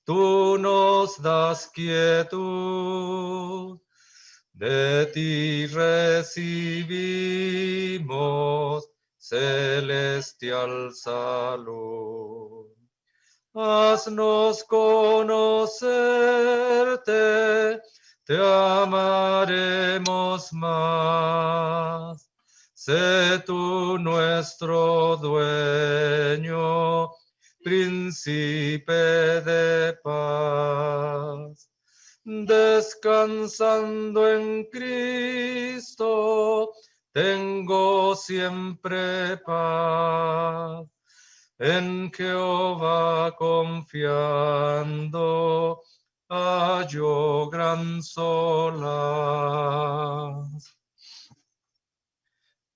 tú nos das quietud. De ti recibimos celestial salud. Haznos conocerte, te amaremos más. Sé tú nuestro dueño, príncipe de paz. Descansando en Cristo, tengo siempre paz. En Jehová confiando, hallo gran solaz.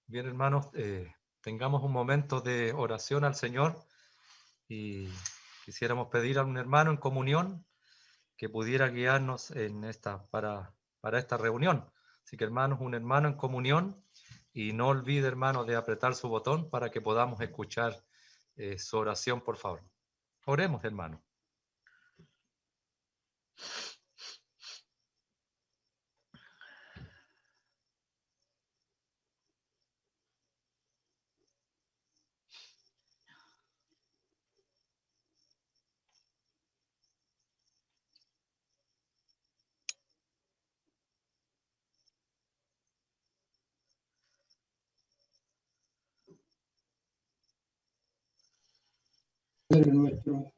Bien, hermanos, tengamos un momento de oración al Señor y quisiéramos pedir a un hermano en comunión que pudiera guiarnos en para esta reunión. Así que, hermanos, un hermano en comunión, y no olvide, hermano, de apretar su botón para que podamos escuchar su oración, por favor. Oremos, hermano. Padre nuestro,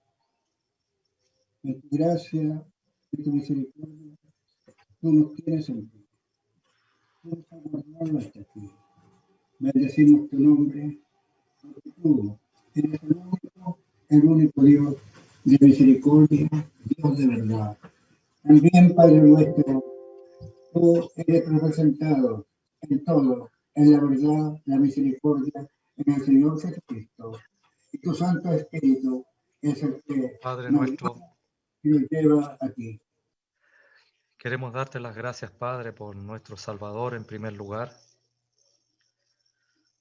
en tu gracia y tu misericordia, tú nos tienes en ti. Tú nos has guardado hasta aquí. Bendecimos tu nombre, porque tú eres el único Dios de misericordia, Dios de verdad. También, Padre nuestro, tú eres representado en todo, en la verdad, la misericordia, en el Señor Jesucristo. Y tu Santo Espíritu es el que Padre nos nuestro, lleva a ti. queremos darte las gracias, Padre, por nuestro Salvador en primer lugar.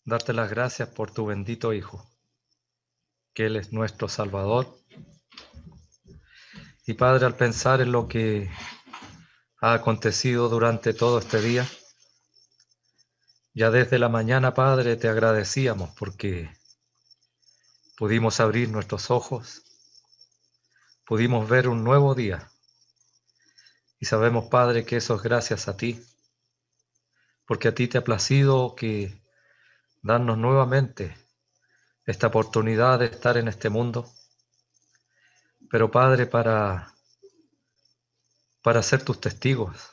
Darte las gracias por tu bendito Hijo, que Él es nuestro Salvador. Y Padre, al pensar en lo que ha acontecido durante todo este día, ya desde la mañana, Padre, te agradecíamos porque pudimos abrir nuestros ojos, pudimos ver un nuevo día. Y sabemos, Padre, que eso es gracias a ti, porque a ti te ha placido que darnos nuevamente esta oportunidad de estar en este mundo, pero Padre, para ser tus testigos,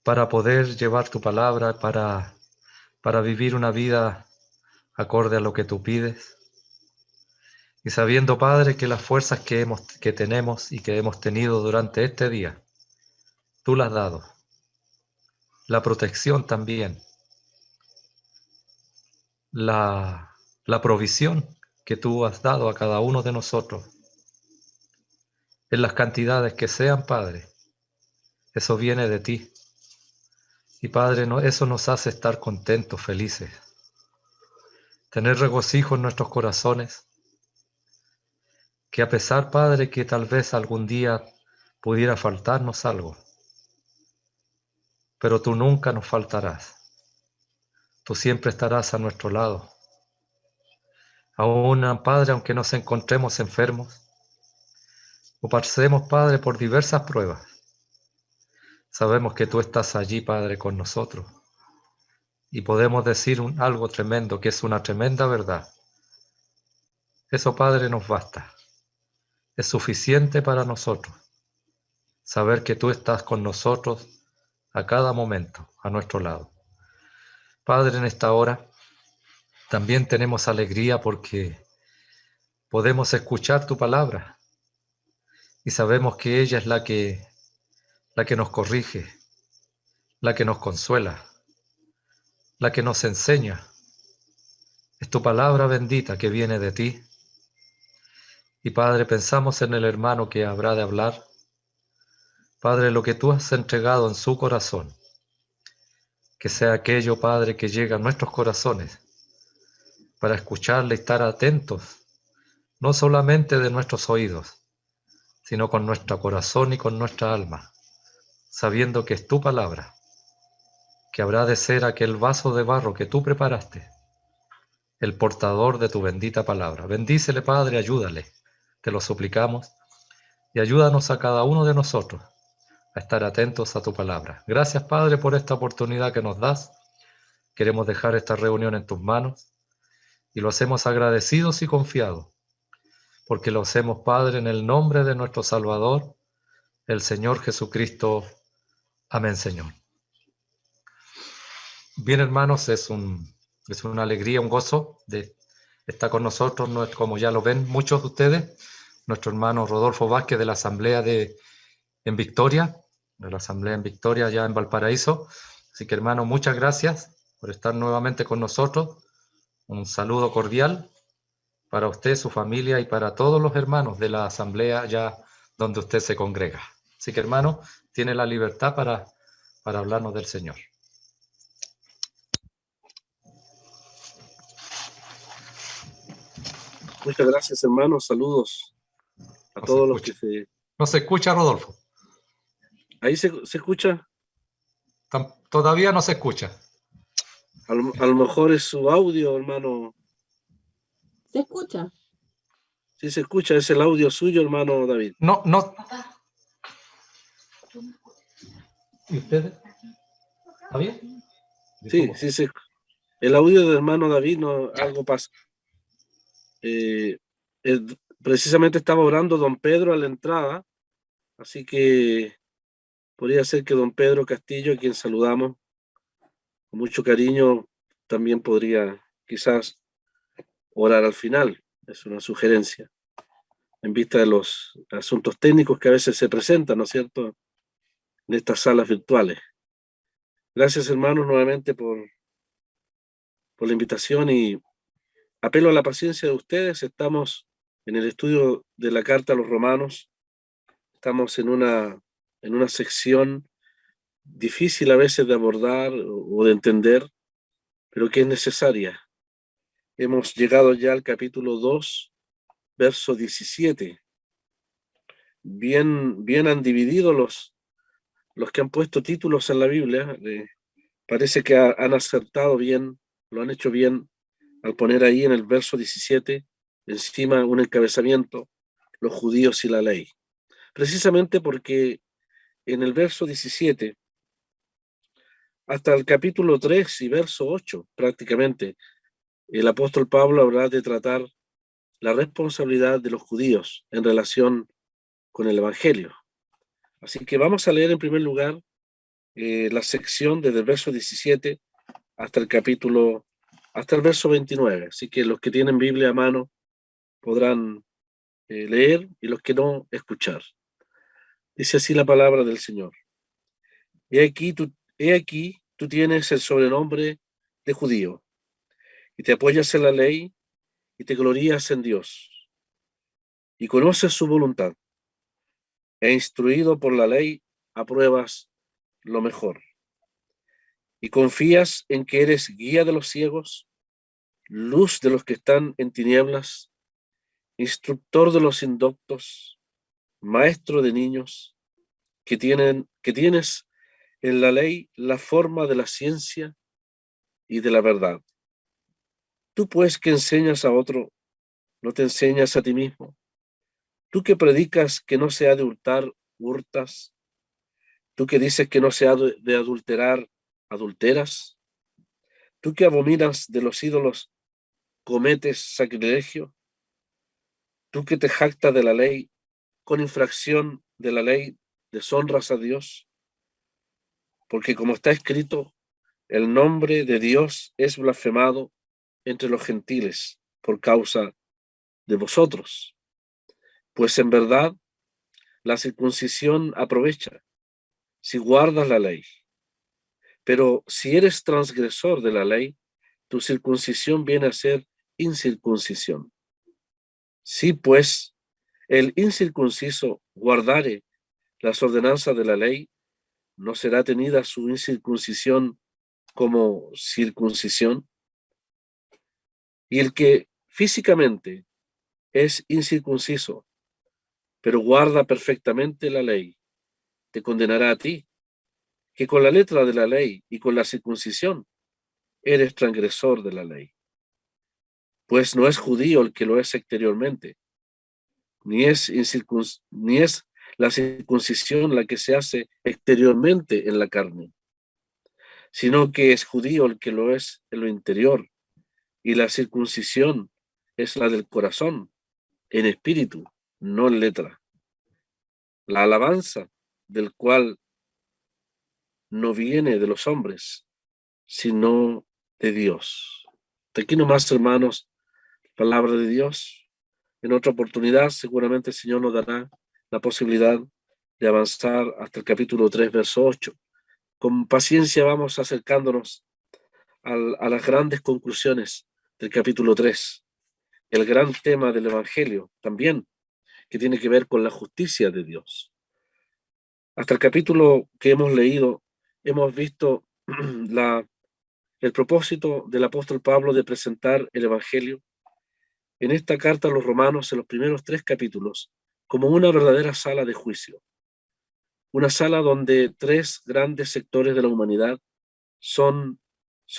para poder llevar tu palabra, para vivir una vida acorde a lo que tú pides. Y sabiendo, Padre, que las fuerzas que tenemos y que hemos tenido durante este día, tú las has dado. La protección también, la provisión que tú has dado a cada uno de nosotros, en las cantidades que sean, Padre, eso viene de ti. Y Padre, eso nos hace estar contentos, felices, tener regocijo en nuestros corazones, que a pesar, Padre, que tal vez algún día pudiera faltarnos algo, pero tú nunca nos faltarás. Tú siempre estarás a nuestro lado. Aún, Padre, aunque nos encontremos enfermos o pasemos, Padre, por diversas pruebas, sabemos que tú estás allí, Padre, con nosotros. Y podemos decir algo tremendo, que es una tremenda verdad. Eso, Padre, nos basta. Es suficiente para nosotros saber que tú estás con nosotros a cada momento, a nuestro lado. Padre, en esta hora también tenemos alegría porque podemos escuchar tu palabra y sabemos que ella es la que nos corrige, la que nos consuela, la que nos enseña. Es tu palabra bendita que viene de ti. Y Padre, pensamos en el hermano que habrá de hablar. Padre, lo que tú has entregado en su corazón, que sea aquello, Padre, que llega a nuestros corazones para escucharle y estar atentos, no solamente de nuestros oídos, sino con nuestro corazón y con nuestra alma, sabiendo que es tu palabra, que habrá de ser aquel vaso de barro que tú preparaste, el portador de tu bendita palabra. Bendícele, Padre, ayúdale, te lo suplicamos, y ayúdanos a cada uno de nosotros a estar atentos a tu palabra. Gracias, Padre, por esta oportunidad que nos das. Queremos dejar esta reunión en tus manos y lo hacemos agradecidos y confiados, porque lo hacemos, Padre, en el nombre de nuestro Salvador, el Señor Jesucristo. Amén, Señor. Bien, hermanos, es una alegría, un gozo de estar con nosotros, como ya lo ven muchos de ustedes, nuestro hermano Rodolfo Vázquez de la Asamblea en Victoria, de la Asamblea en Victoria, allá en Valparaíso. Así que, hermano, muchas gracias por estar nuevamente con nosotros. Un saludo cordial para usted, su familia y para todos los hermanos de la Asamblea allá donde usted se congrega. Así que, hermano, tiene la libertad para hablarnos del Señor. Muchas gracias, hermanos. Saludos a todos los que se... No se escucha, Rodolfo. ¿Ahí se escucha? Todavía no se escucha. A lo mejor es su audio, hermano. ¿Se escucha? Sí se escucha, es el audio suyo, hermano David. No. ¿Y ustedes? ¿Está bien? Sí, el audio del hermano David, no, algo pasa. Precisamente estaba orando don Pedro a la entrada, así que podría ser que don Pedro Castillo, a quien saludamos con mucho cariño, también podría quizás orar al final. Es una sugerencia, en vista de los asuntos técnicos que a veces se presentan, ¿no es cierto?, en estas salas virtuales. Gracias, hermanos, nuevamente por la invitación y apelo a la paciencia de ustedes. Estamos en el estudio de la Carta a los Romanos. Estamos en una sección difícil a veces de abordar o de entender, pero que es necesaria. Hemos llegado ya al capítulo 2, verso 17. Bien han dividido los que han puesto títulos en la Biblia. Parece que han acertado bien, lo han hecho bien al poner ahí en el verso 17 encima un encabezamiento: los judíos y la ley. Precisamente porque en el verso 17 hasta el capítulo 3 y verso 8 prácticamente el apóstol Pablo habrá de tratar la responsabilidad de los judíos en relación con el Evangelio. Así que vamos a leer en primer lugar la sección desde el verso 17 hasta el verso 29. Así que los que tienen Biblia a mano podrán leer y los que no, escuchar. Dice así la palabra del Señor. He aquí tú tienes el sobrenombre de judío y te apoyas en la ley y te glorías en Dios y conoces su voluntad e instruido por la ley apruebas lo mejor y confías en que eres guía de los ciegos, luz de los que están en tinieblas, instructor de los indoctos, maestro de niños, que tienes en la ley la forma de la ciencia y de la verdad. Tú pues que enseñas a otro, no te enseñas a ti mismo. Tú que predicas que no se ha de hurtar, hurtas. Tú que dices que no se ha de adulterar, adulteras. Tú que abominas de los ídolos, cometes sacrilegio. Tú que te jactas de la ley, con infracción de la ley, deshonras a Dios. Porque como está escrito, el nombre de Dios es blasfemado entre los gentiles por causa de vosotros. Pues en verdad, la circuncisión aprovecha si guardas la ley. Pero si eres transgresor de la ley, tu circuncisión viene a ser incircuncisión. Si pues el incircunciso guardare las ordenanzas de la ley, ¿no será tenida su incircuncisión como circuncisión? Y el que físicamente es incircunciso, pero guarda perfectamente la ley, te condenará a ti, que con la letra de la ley y con la circuncisión eres transgresor de la ley. Pues no es judío el que lo es exteriormente, ni es la circuncisión la que se hace exteriormente en la carne, sino que es judío el que lo es en lo interior, y la circuncisión es la del corazón, en espíritu, no en letra. La alabanza del cual no viene de los hombres, sino de Dios. De aquí nomás, hermanos, palabra de Dios. En otra oportunidad, seguramente el Señor nos dará la posibilidad de avanzar hasta el capítulo 3, verso 8. Con paciencia vamos acercándonos a las grandes conclusiones del capítulo 3. El gran tema del Evangelio también, que tiene que ver con la justicia de Dios. Hasta el capítulo que hemos leído, hemos visto el propósito del apóstol Pablo de presentar el Evangelio en esta carta a los romanos, en los primeros 3 capítulos, como una verdadera sala de juicio. Una sala donde 3 grandes sectores de la humanidad son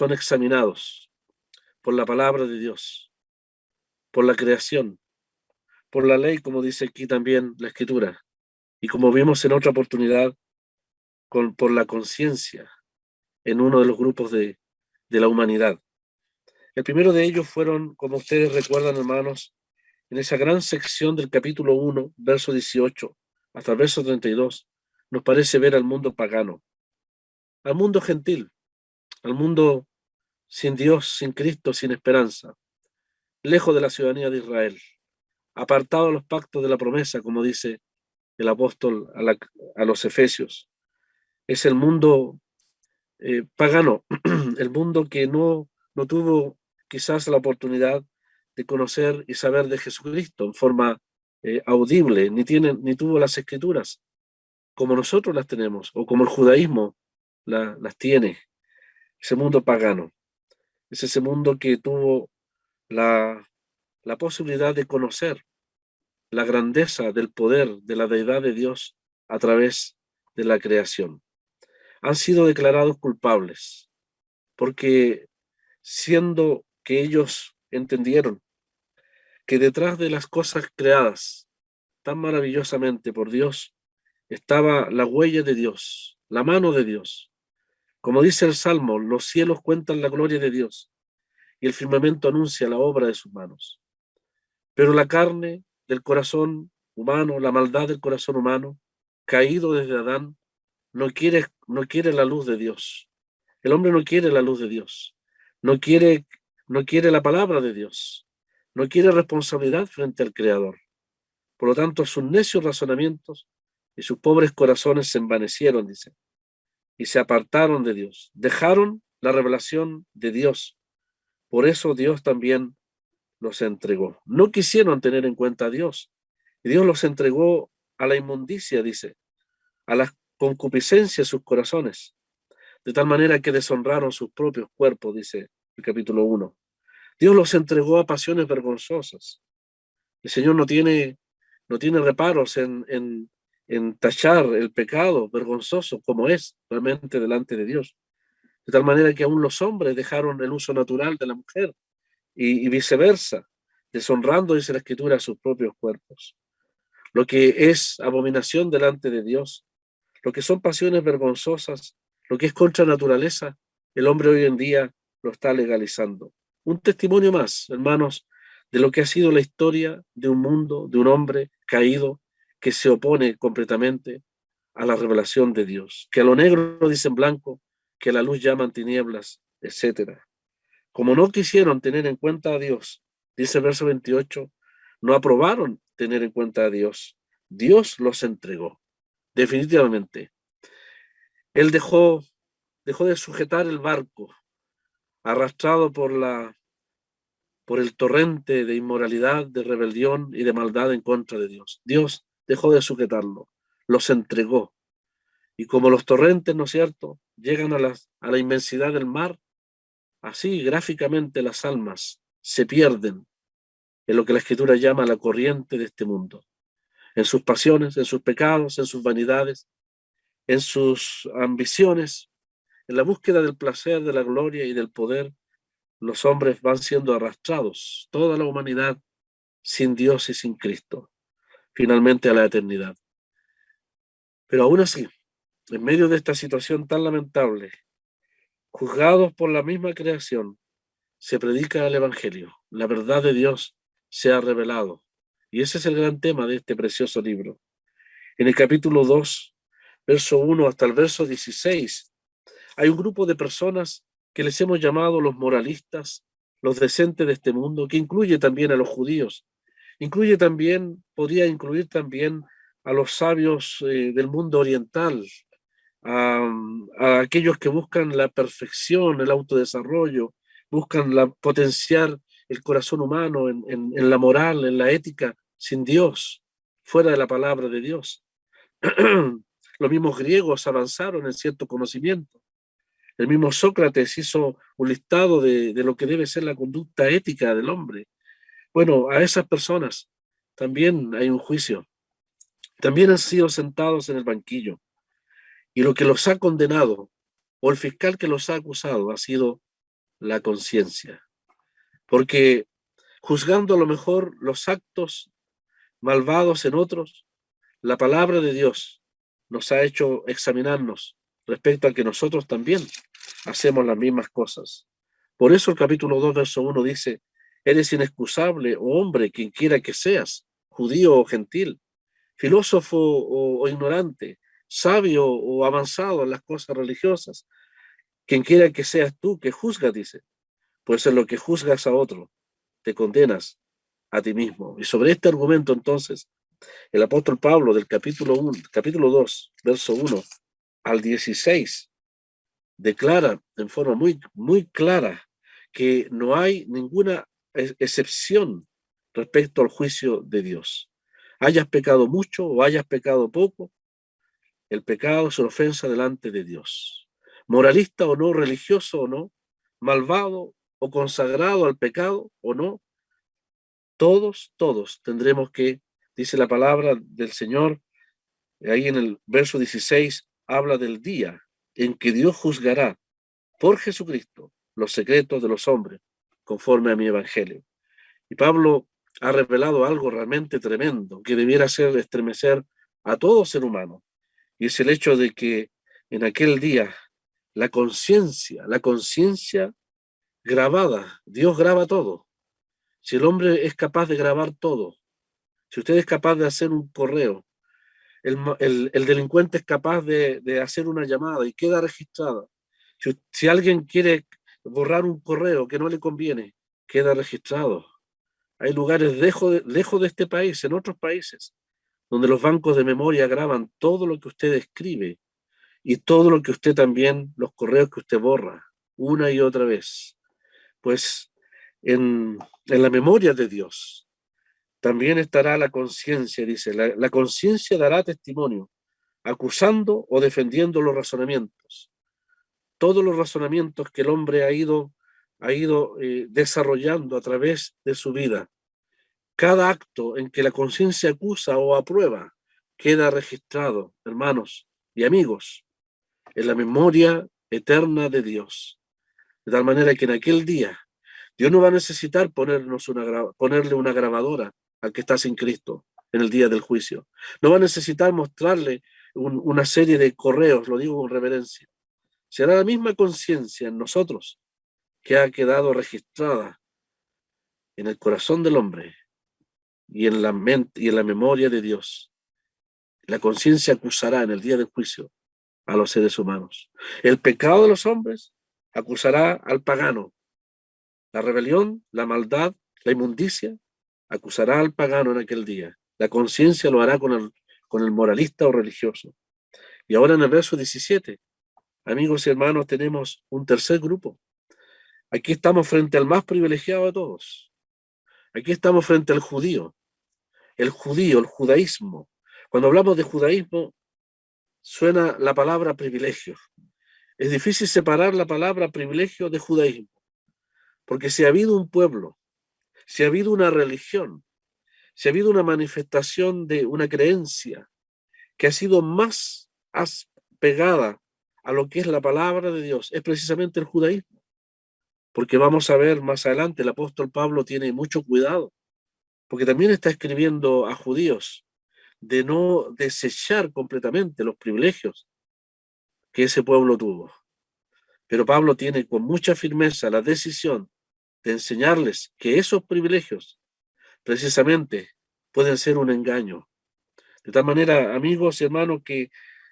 examinados por la palabra de Dios, por la creación, por la ley, como dice aquí también la Escritura, y como vimos en otra oportunidad, por la conciencia en uno de los grupos de la humanidad. El primero de ellos fueron, como ustedes recuerdan, hermanos, en esa gran sección del capítulo 1, verso 18, hasta el verso 32, nos parece ver al mundo pagano, al mundo gentil, al mundo sin Dios, sin Cristo, sin esperanza, lejos de la ciudadanía de Israel, apartado de los pactos de la promesa, como dice el apóstol a los Efesios. Es el mundo pagano, el mundo que no tuvo quizás la oportunidad de conocer y saber de Jesucristo en forma audible, ni tuvo las escrituras como nosotros las tenemos, o como el judaísmo las tiene. Ese mundo pagano es ese mundo que tuvo la posibilidad de conocer la grandeza del poder de la deidad de Dios a través de la creación. Han sido declarados culpables porque, siendo que ellos entendieron que detrás de las cosas creadas tan maravillosamente por Dios estaba la huella de Dios, la mano de Dios. Como dice el Salmo, los cielos cuentan la gloria de Dios y el firmamento anuncia la obra de sus manos. Pero la carne del corazón humano, la maldad del corazón humano, caído desde Adán, no quiere la luz de Dios. El hombre no quiere la luz de Dios. No quiere la palabra de Dios. No quiere responsabilidad frente al Creador. Por lo tanto, sus necios razonamientos y sus pobres corazones se envanecieron, dice, y se apartaron de Dios. Dejaron la revelación de Dios. Por eso Dios también los entregó. No quisieron tener en cuenta a Dios. Y Dios los entregó a la inmundicia, dice, a las concupiscencias de sus corazones, de tal manera que deshonraron sus propios cuerpos, dice el capítulo 1. Dios los entregó a pasiones vergonzosas. El Señor no tiene reparos en tachar el pecado vergonzoso como es realmente delante de Dios. De tal manera que aún los hombres dejaron el uso natural de la mujer y viceversa, deshonrando, dice la Escritura, sus propios cuerpos. Lo que es abominación delante de Dios, lo que son pasiones vergonzosas, lo que es contra naturaleza, el hombre hoy en día lo está legalizando. Un testimonio más, hermanos, de lo que ha sido la historia de un mundo, de un hombre caído que se opone completamente a la revelación de Dios, que a lo negro dicen blanco, que a la luz llaman tinieblas, etc. Como no quisieron tener en cuenta a Dios, dice el verso 28, no aprobaron tener en cuenta a Dios. Dios los entregó, definitivamente. Él dejó de sujetar el barco, arrastrado por el torrente de inmoralidad, de rebelión y de maldad en contra de Dios. Dios dejó de sujetarlo, los entregó. Y como los torrentes, ¿no es cierto?, llegan a la inmensidad del mar, así gráficamente las almas se pierden en lo que la Escritura llama la corriente de este mundo. en sus pasiones, en sus pecados, en sus vanidades, en sus ambiciones, en la búsqueda del placer, de la gloria y del poder. Los hombres van siendo arrastrados, toda la humanidad, sin Dios y sin Cristo, finalmente a la eternidad. Pero aún así, en medio de esta situación tan lamentable, juzgados por la misma creación, se predica el Evangelio. La verdad de Dios se ha revelado. Y ese es el gran tema de este precioso libro. En el capítulo 2, verso 1 hasta el verso 16, hay un grupo de personas que les hemos llamado los moralistas, los decentes de este mundo, que incluye también a los judíos, podría incluir también a los sabios del mundo oriental, a aquellos que buscan la perfección, el autodesarrollo, buscan potenciar el corazón humano en la moral, en la ética, sin Dios, fuera de la palabra de Dios. Los mismos griegos avanzaron en cierto conocimiento. El mismo Sócrates hizo un listado de lo que debe ser la conducta ética del hombre. Bueno, a esas personas también hay un juicio. También han sido sentados en el banquillo. Y lo que los ha condenado, o el fiscal que los ha acusado, ha sido la conciencia. Porque juzgando a lo mejor los actos malvados en otros, la palabra de Dios nos ha hecho examinarnos respecto a que nosotros también hacemos las mismas cosas. Por eso el capítulo 2, verso 1 dice: eres inexcusable, oh hombre, quien quiera que seas, judío o gentil, filósofo o ignorante, sabio o avanzado en las cosas religiosas, quien quiera que seas tú que juzgas, dice, pues en lo que juzgas a otro, te condenas a ti mismo. Y sobre este argumento, entonces, el apóstol Pablo del capítulo 2, verso 1 al 16, declara en forma muy, muy clara que no hay ninguna excepción respecto al juicio de Dios. Hayas pecado mucho o hayas pecado poco, el pecado es una ofensa delante de Dios. Moralista o no, religioso o no, malvado o consagrado al pecado o no, todos tendremos que, dice la palabra del Señor, ahí en el verso 16, habla del día en que Dios juzgará por Jesucristo los secretos de los hombres, conforme a mi evangelio. Y Pablo ha revelado algo realmente tremendo, que debiera hacer estremecer a todo ser humano, y es el hecho de que en aquel día la conciencia grabada, Dios graba todo. Si el hombre es capaz de grabar todo, si usted es capaz de hacer un correo, el delincuente es capaz de hacer una llamada y queda registrada. Si alguien quiere borrar un correo que no le conviene, queda registrado. Hay lugares lejos de este país, en otros países, donde los bancos de memoria graban todo lo que usted escribe y todo lo que usted también, los correos que usted borra, una y otra vez. Pues en la memoria de Dios también estará la conciencia, dice, la conciencia dará testimonio, acusando o defendiendo los razonamientos. Todos los razonamientos que el hombre ha ido desarrollando a través de su vida. Cada acto en que la conciencia acusa o aprueba queda registrado, hermanos y amigos, en la memoria eterna de Dios. De tal manera que en aquel día Dios no va a necesitar ponerle una grabadora al que está sin Cristo en el día del juicio. No va a necesitar mostrarle una serie de correos, lo digo con reverencia. Será la misma conciencia en nosotros que ha quedado registrada en el corazón del hombre y en la mente y en la memoria de Dios. La conciencia acusará en el día del juicio a los seres humanos. El pecado de los hombres acusará al pagano. La rebelión, la maldad, la inmundicia acusará al pagano en aquel día. La conciencia lo hará con el moralista o religioso. Y ahora en el verso 17, amigos y hermanos, tenemos un tercer grupo. Aquí estamos frente al más privilegiado de todos. Aquí estamos frente al judío. El judaísmo. Cuando hablamos de judaísmo, suena la palabra privilegio. Es difícil separar la palabra privilegio de judaísmo, porque si ha habido un pueblo, si ha habido una religión, si ha habido una manifestación de una creencia que ha sido más pegada a lo que es la palabra de Dios, es precisamente el judaísmo. Porque vamos a ver más adelante, el apóstol Pablo tiene mucho cuidado, porque también está escribiendo a judíos de no desechar completamente los privilegios que ese pueblo tuvo. Pero Pablo tiene con mucha firmeza la decisión de enseñarles que esos privilegios precisamente pueden ser un engaño. De tal manera, amigos y hermanos, que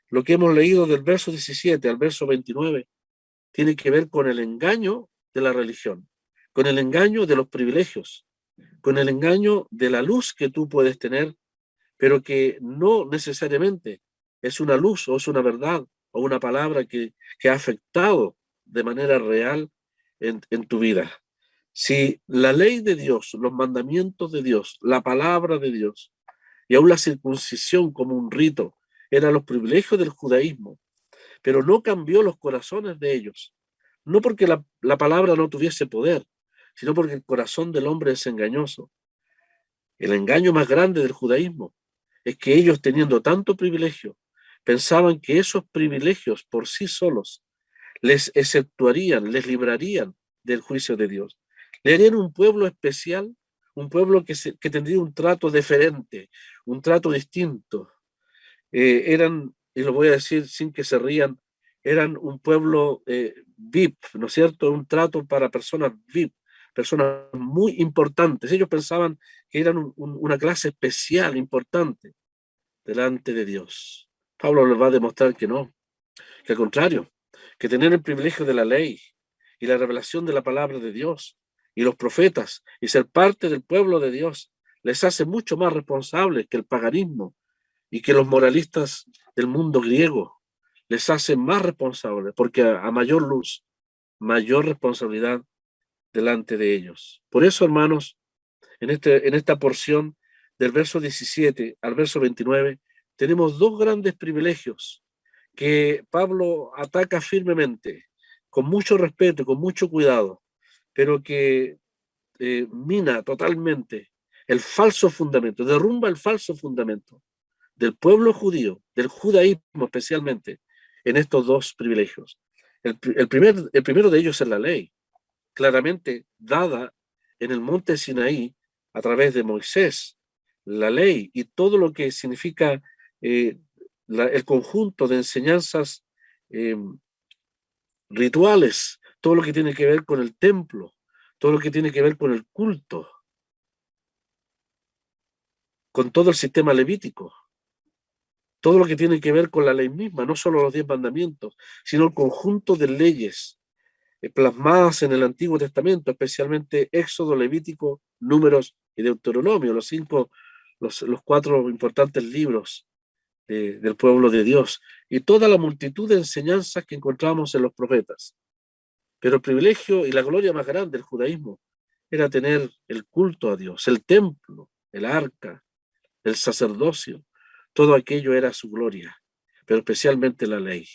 lo que hemos leído del verso 17 al verso 29 tiene que ver con el engaño de la religión, con el engaño de los privilegios, con el engaño de la luz que tú puedes tener, pero que no necesariamente es una luz o es una verdad o una palabra que ha afectado de manera real en tu vida. Si la ley de Dios, los mandamientos de Dios, la palabra de Dios y aún la circuncisión como un rito eran los privilegios del judaísmo, pero no cambió los corazones de ellos, no porque la palabra no tuviese poder, sino porque el corazón del hombre es engañoso. El engaño más grande del judaísmo es que ellos, teniendo tanto privilegio, pensaban que esos privilegios por sí solos les exceptuarían, les librarían del juicio de Dios. Le harían un pueblo especial, un pueblo que tendría un trato diferente, un trato distinto. Eran, y lo voy a decir sin que se rían, eran un pueblo VIP, ¿no es cierto? Un trato para personas VIP, personas muy importantes. Ellos pensaban que eran una clase especial, importante, delante de Dios. Pablo les va a demostrar que no, que al contrario, que tener el privilegio de la ley y la revelación de la palabra de Dios y los profetas y ser parte del pueblo de Dios les hace mucho más responsables que el paganismo y que los moralistas del mundo griego, les hace más responsables, porque a mayor luz, mayor responsabilidad delante de ellos. Por eso, hermanos, en esta porción del verso 17 al verso 29, tenemos dos grandes privilegios que Pablo ataca firmemente, con mucho respeto, con mucho cuidado, pero que mina totalmente el falso fundamento, derrumba el falso fundamento del pueblo judío, del judaísmo especialmente, en estos dos privilegios. El primero de ellos es la ley, claramente dada en el monte Sinaí a través de Moisés, la ley y todo lo que significa el conjunto de enseñanzas rituales, todo lo que tiene que ver con el templo, todo lo que tiene que ver con el culto, con todo el sistema levítico, todo lo que tiene que ver con la ley misma, no solo los 10 mandamientos, sino el conjunto de leyes plasmadas en el Antiguo Testamento, especialmente Éxodo, Levítico, Números y Deuteronomio, los 4 importantes libros del pueblo de Dios, y toda la multitud de enseñanzas que encontramos en los profetas. Pero el privilegio y la gloria más grande del judaísmo era tener el culto a Dios, el templo, el arca, el sacerdocio, todo aquello era su gloria, pero especialmente la ley.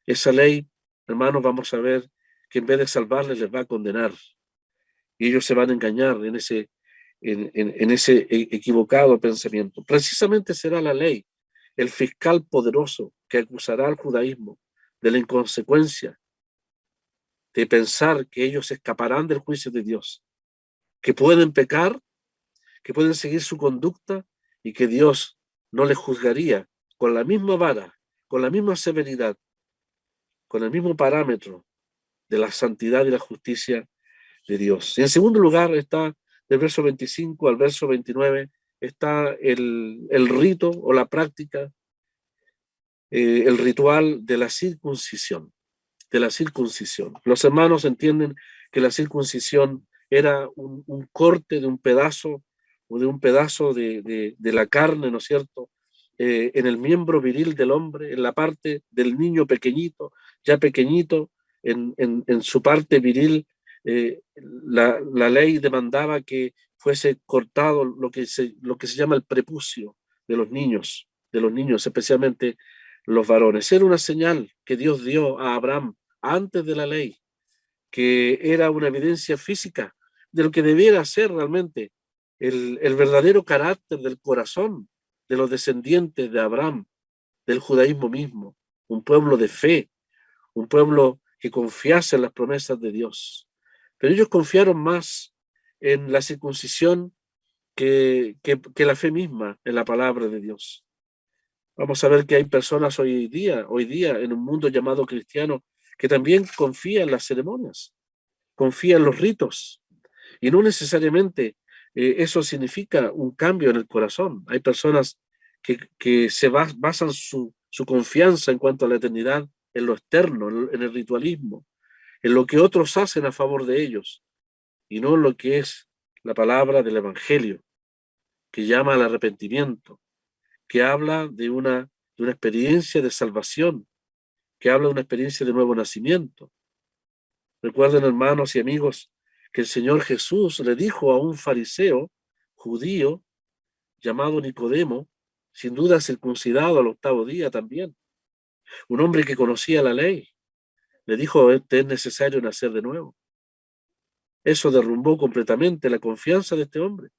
Esa ley, hermanos, vamos a ver que en vez de salvarles les va a condenar. Y ellos se van a engañar en ese equivocado pensamiento. Precisamente será la ley el fiscal poderoso que acusará al judaísmo de la inconsecuencia de pensar que ellos escaparán del juicio de Dios, que pueden pecar, que pueden seguir su conducta y que Dios no les juzgaría con la misma vara, con la misma severidad, con el mismo parámetro de la santidad y la justicia de Dios. Y en segundo lugar está, del verso 25 al verso 29, está el rito o la práctica, el ritual de la circuncisión. De la circuncisión. Los hermanos entienden que la circuncisión era un corte de un pedazo o de un pedazo de la carne, ¿no es cierto?, en el miembro viril del hombre, en la parte del niño pequeñito, ya pequeñito, en su parte viril, la ley demandaba que fuese cortado lo que se llama el prepucio de los niños, especialmente los varones. Era una señal que Dios dio a Abraham antes de la ley, que era una evidencia física de lo que debiera ser realmente el verdadero carácter del corazón de los descendientes de Abraham, del judaísmo mismo, un pueblo de fe, un pueblo que confiase en las promesas de Dios. Pero ellos confiaron más en la circuncisión que la fe misma, en la palabra de Dios. Vamos a ver que hay personas hoy día en un mundo llamado cristiano, que también confían en las ceremonias, confían en los ritos, y no necesariamente eso significa un cambio en el corazón. Hay personas que basan su confianza en cuanto a la eternidad en lo externo, en el ritualismo, en lo que otros hacen a favor de ellos, y no en lo que es la palabra del Evangelio, que llama al arrepentimiento, que habla de una experiencia de salvación, que habla de una experiencia de nuevo nacimiento. Recuerden, hermanos y amigos, que el Señor Jesús le dijo a un fariseo judío llamado Nicodemo, sin duda circuncidado al 8º día también, un hombre que conocía la ley, le dijo: es necesario nacer de nuevo. Eso derrumbó completamente la confianza de este hombre,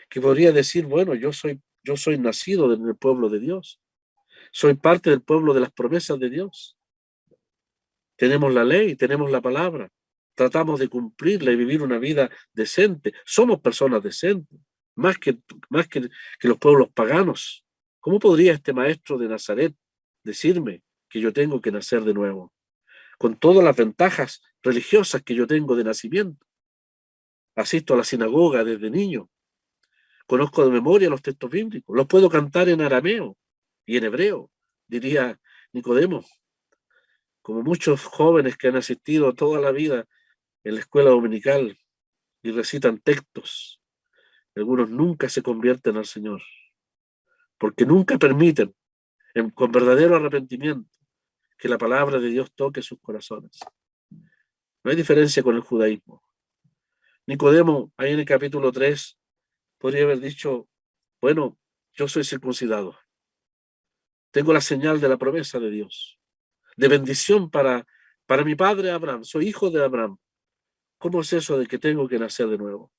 que podría decir: bueno, yo soy nacido en el pueblo de Dios, soy parte del pueblo de las promesas de Dios. Tenemos la ley, tenemos la palabra, tratamos de cumplirla y vivir una vida decente. Somos personas decentes, más que los pueblos paganos. ¿Cómo podría este maestro de Nazaret decirme que yo tengo que nacer de nuevo? Con todas las ventajas religiosas que yo tengo de nacimiento. Asisto a la sinagoga desde niño. Conozco de memoria los textos bíblicos. Los puedo cantar en arameo y en hebreo, diría Nicodemo. Como muchos jóvenes que han asistido toda la vida en la escuela dominical y recitan textos, algunos nunca se convierten al Señor, porque nunca permiten, con verdadero arrepentimiento, que la palabra de Dios toque sus corazones. No hay diferencia con el judaísmo. Nicodemo, ahí en el capítulo 3, podría haber dicho: bueno, yo soy circuncidado, tengo la señal de la promesa de Dios, de bendición para mi padre Abraham, soy hijo de Abraham. ¿Cómo es eso de que tengo que nacer de nuevo?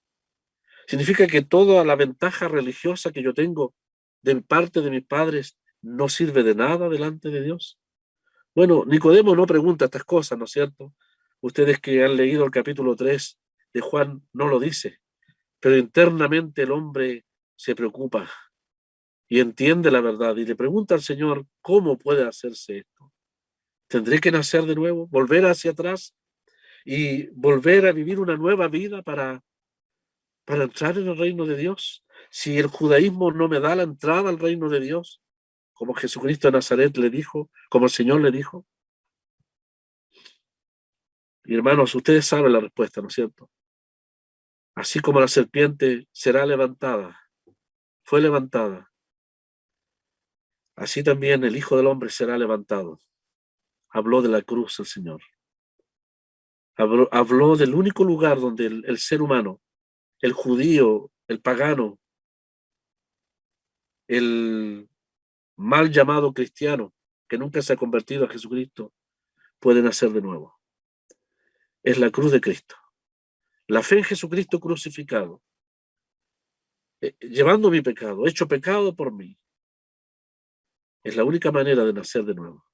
¿Significa que toda la ventaja religiosa que yo tengo de parte de mis padres no sirve de nada delante de Dios? Bueno, Nicodemo no pregunta estas cosas, ¿no es cierto? Ustedes que han leído el capítulo 3 de Juan no lo dice, pero internamente el hombre se preocupa y entiende la verdad y le pregunta al Señor: ¿cómo puede hacerse esto? ¿Tendré que nacer de nuevo, volver hacia atrás y volver a vivir una nueva vida para entrar en el reino de Dios? Si el judaísmo no me da la entrada al reino de Dios, como Jesucristo de Nazaret le dijo, como el Señor le dijo. Y hermanos, ustedes saben la respuesta, ¿no es cierto? Así como la serpiente será levantada, fue levantada, así también el Hijo del Hombre será levantado. Habló de la cruz el Señor. Habló del único lugar donde el ser humano, el judío, el pagano, el mal llamado cristiano, que nunca se ha convertido a Jesucristo, puede nacer de nuevo. Es la cruz de Cristo. La fe en Jesucristo crucificado, llevando mi pecado, hecho pecado por mí, es la única manera de nacer de nuevo.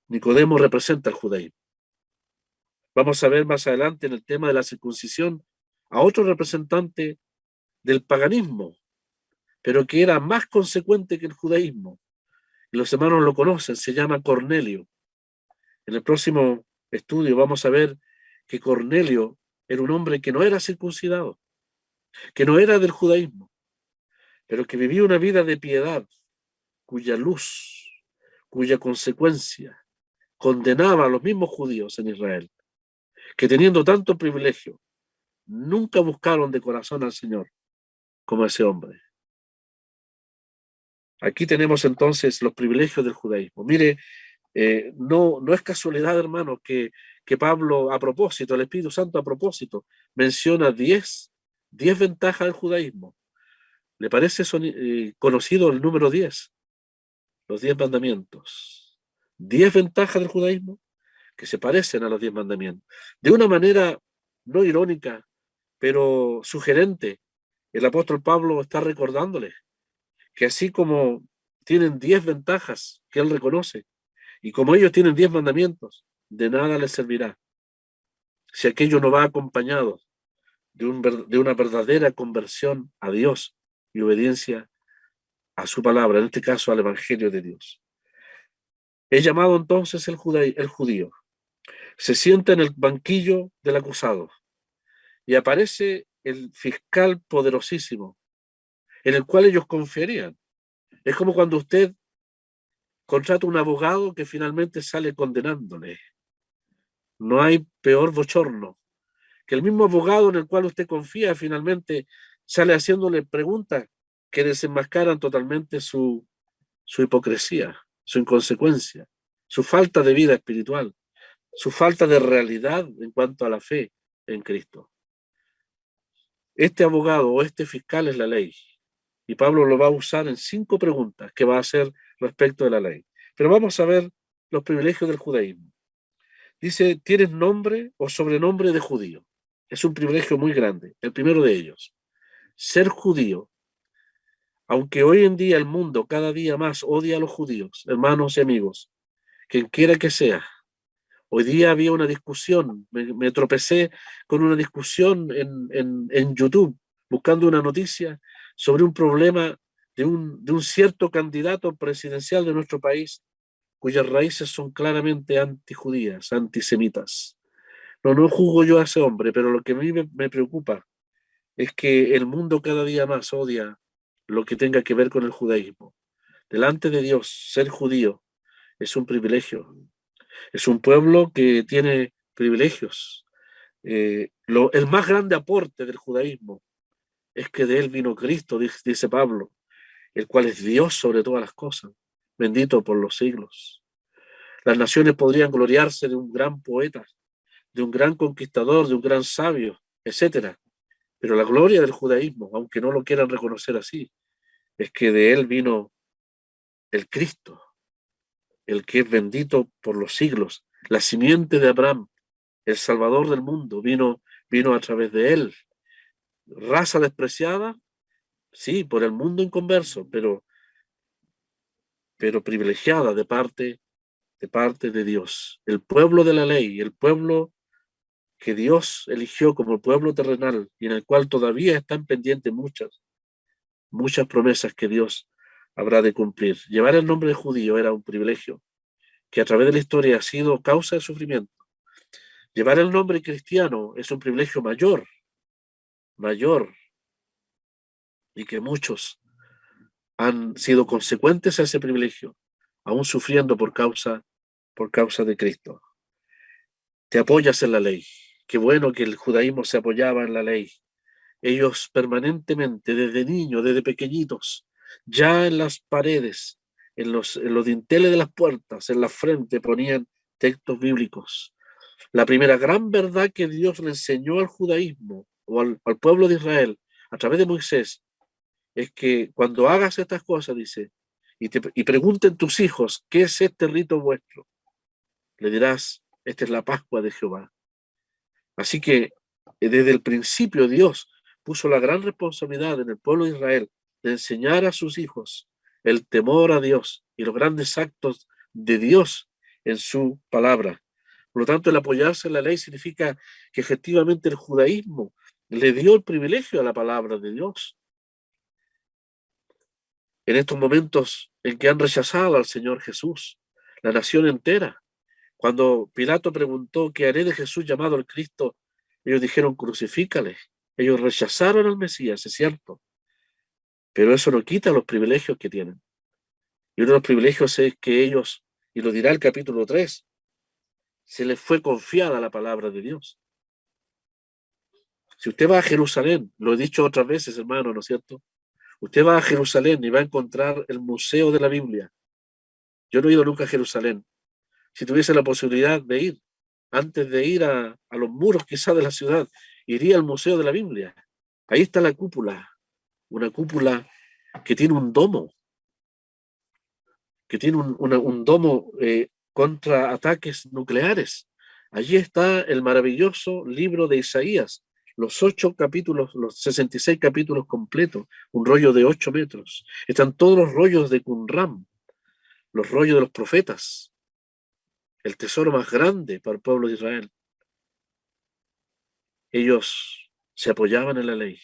Nicodemo representa al judaísmo. Vamos a ver más adelante en el tema de la circuncisión a otro representante del paganismo, pero que era más consecuente que el judaísmo. Y los hermanos lo conocen, se llama Cornelio. En el próximo estudio vamos a ver que Cornelio era un hombre que no era circuncidado, que no era del judaísmo, pero que vivía una vida de piedad, cuya luz, cuya consecuencia condenaba a los mismos judíos en Israel, que teniendo tanto privilegio, nunca buscaron de corazón al Señor como ese hombre. Aquí tenemos entonces los privilegios del judaísmo. Mire, no es casualidad, hermano, que Pablo a propósito, el Espíritu Santo a propósito, menciona 10 ventajas del judaísmo. ¿Le parece conocido el número 10? Los 10 mandamientos. 10 ventajas del judaísmo que se parecen a los 10 mandamientos. De una manera no irónica, pero sugerente. El apóstol Pablo está recordándoles que así como tienen 10 ventajas que él reconoce, y como ellos tienen 10 mandamientos, de nada les servirá si aquello no va acompañado de una verdadera conversión a Dios y obediencia a su palabra, en este caso al Evangelio de Dios. Es llamado entonces el judío. Se sienta en el banquillo del acusado y aparece el fiscal poderosísimo en el cual ellos confiarían. Es como cuando usted contrata un abogado que finalmente sale condenándole. No hay peor bochorno que el mismo abogado en el cual usted confía finalmente sale haciéndole preguntas que desenmascaran totalmente su hipocresía, su inconsecuencia, su falta de vida espiritual, su falta de realidad en cuanto a la fe en Cristo. Este abogado o este fiscal es la ley. Y Pablo lo va a usar en 5 preguntas que va a hacer respecto de la ley. Pero vamos a ver los privilegios del judaísmo. Dice, ¿tienes nombre o sobrenombre de judío? Es un privilegio muy grande. El primero de ellos, ser judío. Aunque hoy en día el mundo cada día más odia a los judíos, hermanos y amigos, quien quiera que sea. Hoy día había una discusión, me tropecé con una discusión en YouTube, buscando una noticia sobre un problema de un cierto candidato presidencial de nuestro país, cuyas raíces son claramente antijudías, antisemitas. No juzgo yo a ese hombre, pero lo que a mí me preocupa es que el mundo cada día más odia lo que tenga que ver con el judaísmo. Delante de Dios, ser judío es un privilegio. Es un pueblo que tiene privilegios. El más grande aporte del judaísmo es que de él vino Cristo, dice Pablo, el cual es Dios sobre todas las cosas, bendito por los siglos. Las naciones podrían gloriarse de un gran poeta, de un gran conquistador, de un gran sabio, etcétera. Pero la gloria del judaísmo, aunque no lo quieran reconocer así, es que de él vino el Cristo, el que es bendito por los siglos, la simiente de Abraham, el Salvador del mundo, vino a través de él. Raza despreciada, sí, por el mundo inconverso, pero privilegiada de parte de Dios. El pueblo de la ley, el pueblo que Dios eligió como el pueblo terrenal y en el cual todavía están pendientes muchas promesas que Dios habrá de cumplir. Llevar el nombre de judío era un privilegio que a través de la historia ha sido causa de sufrimiento. Llevar el nombre cristiano es un privilegio mayor, y que muchos han sido consecuentes a ese privilegio, aún sufriendo por causa de Cristo. Te apoyas en la ley. Qué bueno que el judaísmo se apoyaba en la ley. Ellos permanentemente, desde niños, desde pequeñitos, ya en las paredes, en los dinteles de las puertas, en la frente, ponían textos bíblicos. La primera gran verdad que Dios le enseñó al judaísmo o al pueblo de Israel a través de Moisés es que cuando hagas estas cosas, dice, y pregunten tus hijos, ¿qué es este rito vuestro? Le dirás, esta es la Pascua de Jehová. Así que desde el principio Dios puso la gran responsabilidad en el pueblo de Israel de enseñar a sus hijos el temor a Dios y los grandes actos de Dios en su palabra. Por lo tanto, el apoyarse en la ley significa que efectivamente el judaísmo le dio el privilegio a la palabra de Dios. En estos momentos en que han rechazado al Señor Jesús, la nación entera, cuando Pilato preguntó qué haré de Jesús llamado el Cristo, ellos dijeron crucifícale. Ellos rechazaron al Mesías, es cierto, pero eso no quita los privilegios que tienen. Y uno de los privilegios es que ellos, y lo dirá el capítulo 3, se les fue confiada la palabra de Dios. Si usted va a Jerusalén, lo he dicho otras veces, hermano, ¿no es cierto? Usted va a Jerusalén y va a encontrar el Museo de la Biblia. Yo no he ido nunca a Jerusalén. Si tuviese la posibilidad de ir, antes de ir a los muros quizás de la ciudad, iría al Museo de la Biblia. Ahí está la cúpula, una cúpula que tiene un domo, un domo contra ataques nucleares. Allí está el maravilloso libro de Isaías, los 8 capítulos, los 66 capítulos completos, un rollo de 8 metros. Están todos los rollos de Qumran, los rollos de los profetas, el tesoro más grande para el pueblo de Israel. Ellos se apoyaban en la ley.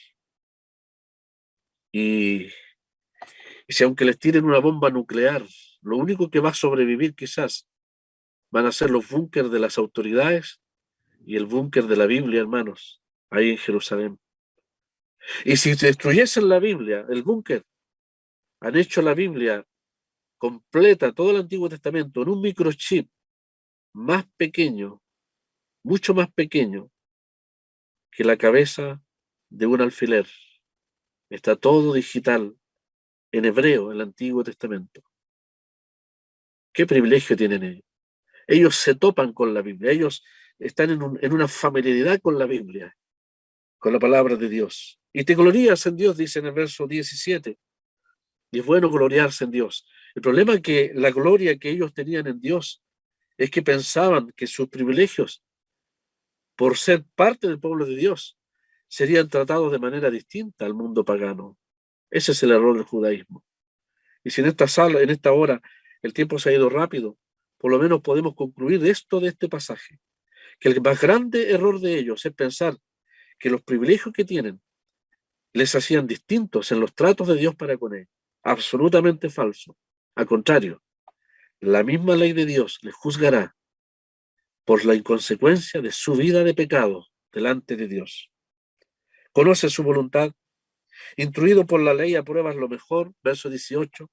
Y si aunque les tiren una bomba nuclear, lo único que va a sobrevivir quizás van a ser los búnkers de las autoridades y el búnker de la Biblia, hermanos, ahí en Jerusalén. Y si destruyesen la Biblia, el búnker, han hecho la Biblia completa, todo el Antiguo Testamento, en un microchip más pequeño, mucho más pequeño que la cabeza de un alfiler. Está todo digital, en hebreo, el Antiguo Testamento. ¿Qué privilegio tienen ellos? Ellos se topan con la Biblia, ellos están en una familiaridad con la Biblia, con la palabra de Dios. Y te glorías en Dios, dice en el verso 17. Y es bueno gloriarse en Dios. El problema es que la gloria que ellos tenían en Dios es que pensaban que sus privilegios, por ser parte del pueblo de Dios, serían tratados de manera distinta al mundo pagano. Ese es el error del judaísmo. Y si en esta hora, el tiempo se ha ido rápido, por lo menos podemos concluir de este pasaje, que el más grande error de ellos es pensar que los privilegios que tienen les hacían distintos en los tratos de Dios para con ellos. Absolutamente falso. Al contrario, la misma ley de Dios les juzgará por la inconsecuencia de su vida de pecado delante de Dios. Conoce su voluntad, instruido por la ley apruebas lo mejor, verso 18.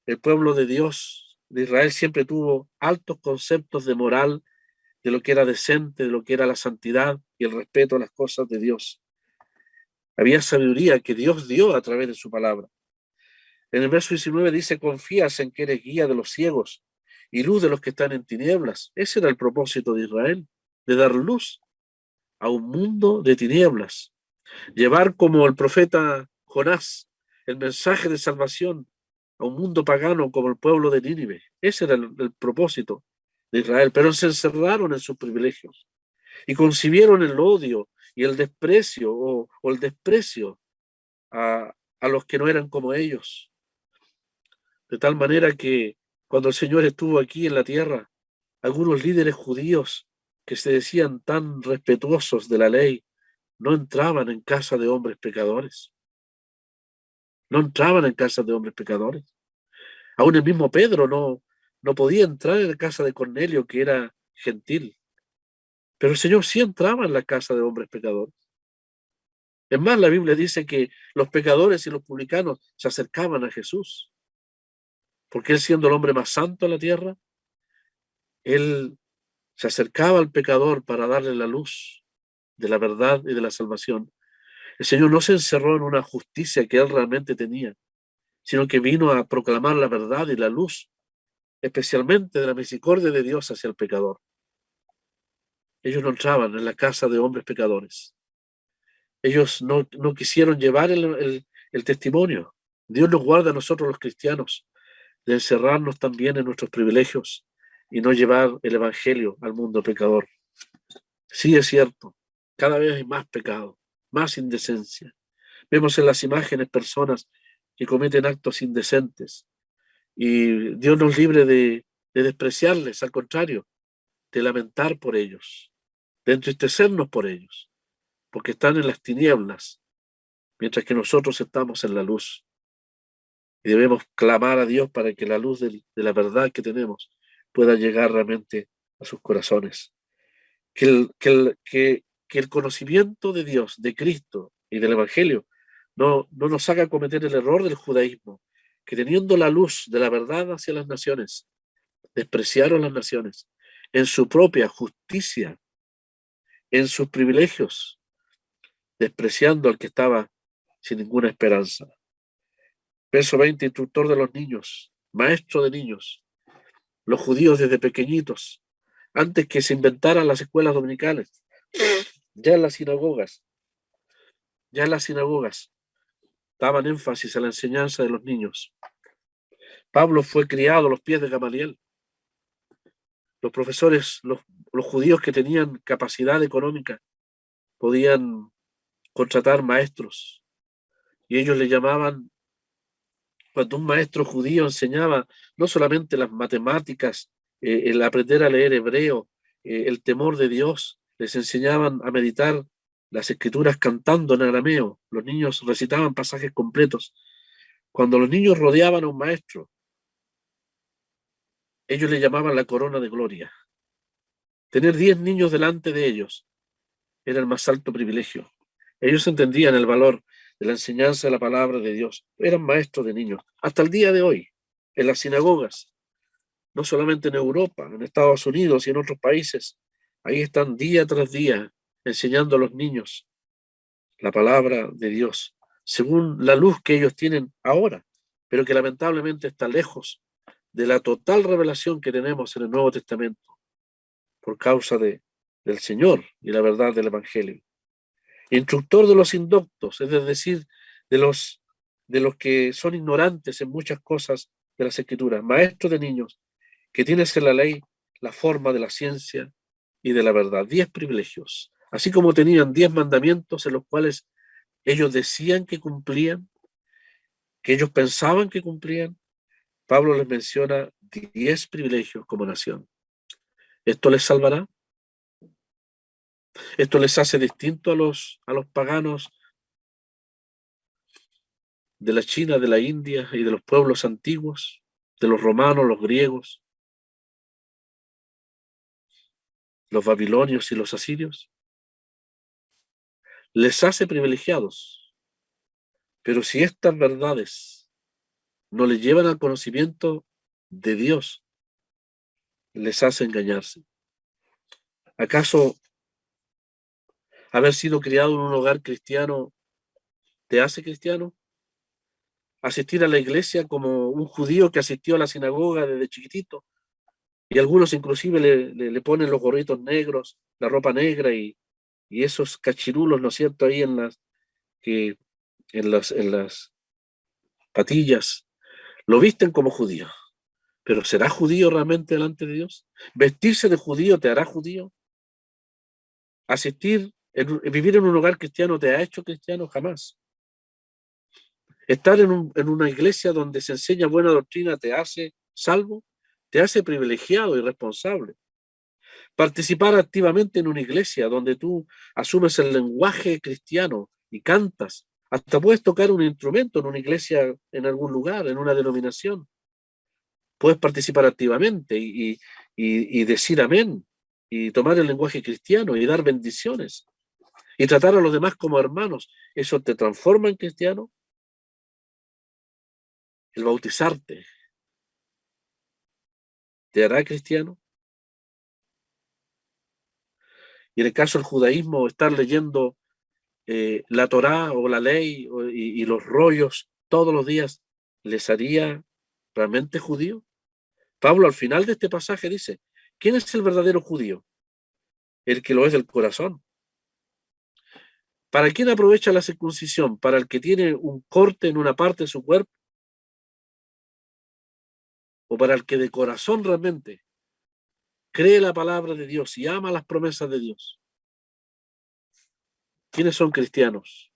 El pueblo de Dios, de Israel, siempre tuvo altos conceptos de moral, de lo que era decente, de lo que era la santidad y el respeto a las cosas de Dios. Había sabiduría que Dios dio a través de su palabra. En el verso 19 dice, confías en que eres guía de los ciegos y luz de los que están en tinieblas. Ese era el propósito de Israel, de dar luz a un mundo de tinieblas. Llevar como el profeta Jonás el mensaje de salvación a un mundo pagano como el pueblo de Nínive. Ese era el propósito de Israel, pero se encerraron en sus privilegios y concibieron el odio y el desprecio o el desprecio a los que no eran como ellos. De tal manera que cuando el Señor estuvo aquí en la tierra, algunos líderes judíos que se decían tan respetuosos de la ley, no entraban en casa de hombres pecadores. No entraban en casa de hombres pecadores. Aún el mismo Pedro no podía entrar en la casa de Cornelio, que era gentil. Pero el Señor sí entraba en la casa de hombres pecadores. Es más, la Biblia dice que los pecadores y los publicanos se acercaban a Jesús. Porque él, siendo el hombre más santo de la tierra, él se acercaba al pecador para darle la luz de la verdad y de la salvación. El Señor no se encerró en una justicia que él realmente tenía, sino que vino a proclamar la verdad y la luz, especialmente de la misericordia de Dios hacia el pecador. Ellos no entraban en la casa de hombres pecadores. Ellos no quisieron llevar el testimonio. Dios nos guarda a nosotros los cristianos de encerrarnos también en nuestros privilegios y no llevar el evangelio al mundo pecador. Sí, es cierto, cada vez hay más pecado, más indecencia. Vemos en las imágenes personas que cometen actos indecentes y Dios nos libre de despreciarles, al contrario, de lamentar por ellos, de entristecernos por ellos, porque están en las tinieblas, mientras que nosotros estamos en la luz. Y debemos clamar a Dios para que la luz de la verdad que tenemos pueda llegar realmente a sus corazones. Que el conocimiento de Dios, de Cristo y del Evangelio no nos haga cometer el error del judaísmo, que teniendo la luz de la verdad hacia las naciones, despreciaron las naciones en su propia justicia, en sus privilegios, despreciando al que estaba sin ninguna esperanza. Verso 20, instructor de los niños, maestro de niños, los judíos desde pequeñitos, antes que se inventaran las escuelas dominicales, ya en las sinagogas daban énfasis a la enseñanza de los niños. Pablo fue criado a los pies de Gamaliel. Los profesores, los judíos que tenían capacidad económica, podían contratar maestros. Y ellos le llamaban, cuando un maestro judío enseñaba no solamente las matemáticas, el aprender a leer hebreo, el temor de Dios, les enseñaban a meditar las escrituras cantando en arameo. Los niños recitaban pasajes completos. Cuando los niños rodeaban a un maestro, ellos le llamaban la corona de gloria. Tener 10 niños delante de ellos era el más alto privilegio. Ellos entendían el valor de la enseñanza de la palabra de Dios. Eran maestros de niños. Hasta el día de hoy, en las sinagogas, no solamente en Europa, en Estados Unidos y en otros países, ahí están día tras día enseñando a los niños la palabra de Dios, según la luz que ellos tienen ahora, pero que lamentablemente está lejos de la total revelación que tenemos en el Nuevo Testamento por causa del Señor y la verdad del Evangelio. Instructor de los indoctos, es decir, de los que son ignorantes en muchas cosas de las Escrituras, maestro de niños, que tienes en la ley la forma de la ciencia y de la verdad. 10 privilegios, así como tenían 10 mandamientos en los cuales ellos decían que cumplían, que ellos pensaban que cumplían. Pablo les menciona 10 privilegios como nación. ¿Esto les salvará? ¿Esto les hace distinto a los paganos de la China, de la India y de los pueblos antiguos, de los romanos, los griegos, los babilonios y los asirios? Les hace privilegiados, pero si estas verdades no les llevan al conocimiento de Dios, les hace engañarse. ¿Acaso haber sido criado en un hogar cristiano te hace cristiano? Asistir a la iglesia como un judío que asistió a la sinagoga desde chiquitito, y algunos inclusive le ponen los gorritos negros, la ropa negra y esos cachirulos, ¿no es cierto?, ahí en las patillas, lo visten como judío. ¿Pero será judío realmente delante de Dios? ¿Vestirse de judío te hará judío? Vivir en un hogar cristiano te ha hecho cristiano? Jamás. Estar en una iglesia donde se enseña buena doctrina te hace salvo, te hace privilegiado y responsable. Participar activamente en una iglesia donde tú asumes el lenguaje cristiano y cantas, hasta puedes tocar un instrumento en una iglesia, en algún lugar, en una denominación. Puedes participar activamente y decir amén, y tomar el lenguaje cristiano y dar bendiciones y tratar a los demás como hermanos. ¿Eso te transforma en cristiano? El bautizarte te hará cristiano. Y en el caso del judaísmo, estar leyendo la Torá o la ley y los rollos todos los días, ¿les haría realmente judío? Pablo al final de este pasaje dice, ¿quién es el verdadero judío? El que lo es del corazón. ¿Para quién aprovecha la circuncisión? ¿Para el que tiene un corte en una parte de su cuerpo? ¿O para el que de corazón realmente cree la palabra de Dios y ama las promesas de Dios? ¿Quiénes son cristianos?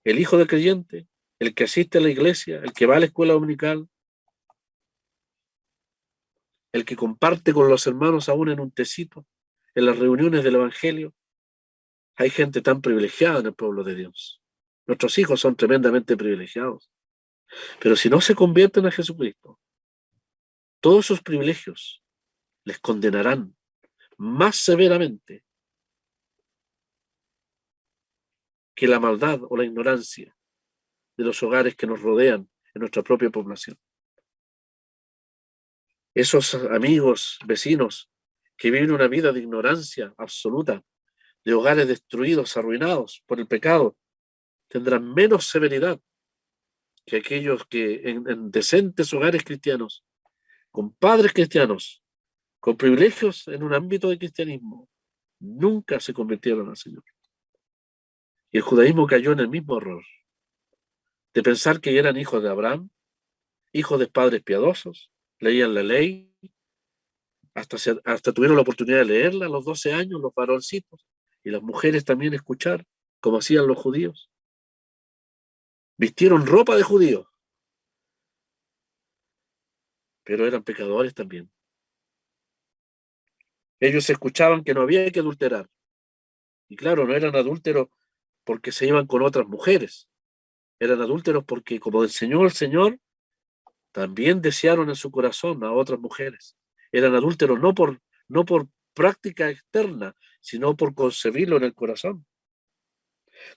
El hijo del creyente, el que asiste a la iglesia, el que va a la escuela dominical, el que comparte con los hermanos aún en un tecito, en las reuniones del Evangelio. Hay gente tan privilegiada en el pueblo de Dios. Nuestros hijos son tremendamente privilegiados. Pero si no se convierten a Jesucristo, todos esos privilegios les condenarán más severamente que la maldad o la ignorancia de los hogares que nos rodean en nuestra propia población. Esos amigos, vecinos, que viven una vida de ignorancia absoluta, de hogares destruidos, arruinados por el pecado, tendrán menos severidad que aquellos que en decentes hogares cristianos, con padres cristianos, con privilegios en un ámbito de cristianismo, nunca se convirtieron al Señor. Y el judaísmo cayó en el mismo error de pensar que eran hijos de Abraham, hijos de padres piadosos, leían la ley, hasta tuvieron la oportunidad de leerla a los 12 años, los varoncitos, y las mujeres también escuchar, como hacían los judíos. Vistieron ropa de judíos, pero eran pecadores también. Ellos escuchaban que no había que adulterar. Y claro, no eran adúlteros porque se iban con otras mujeres. Eran adúlteros porque, como enseñó el Señor, también desearon en su corazón a otras mujeres. Eran adúlteros no por práctica externa, sino por concebirlo en el corazón.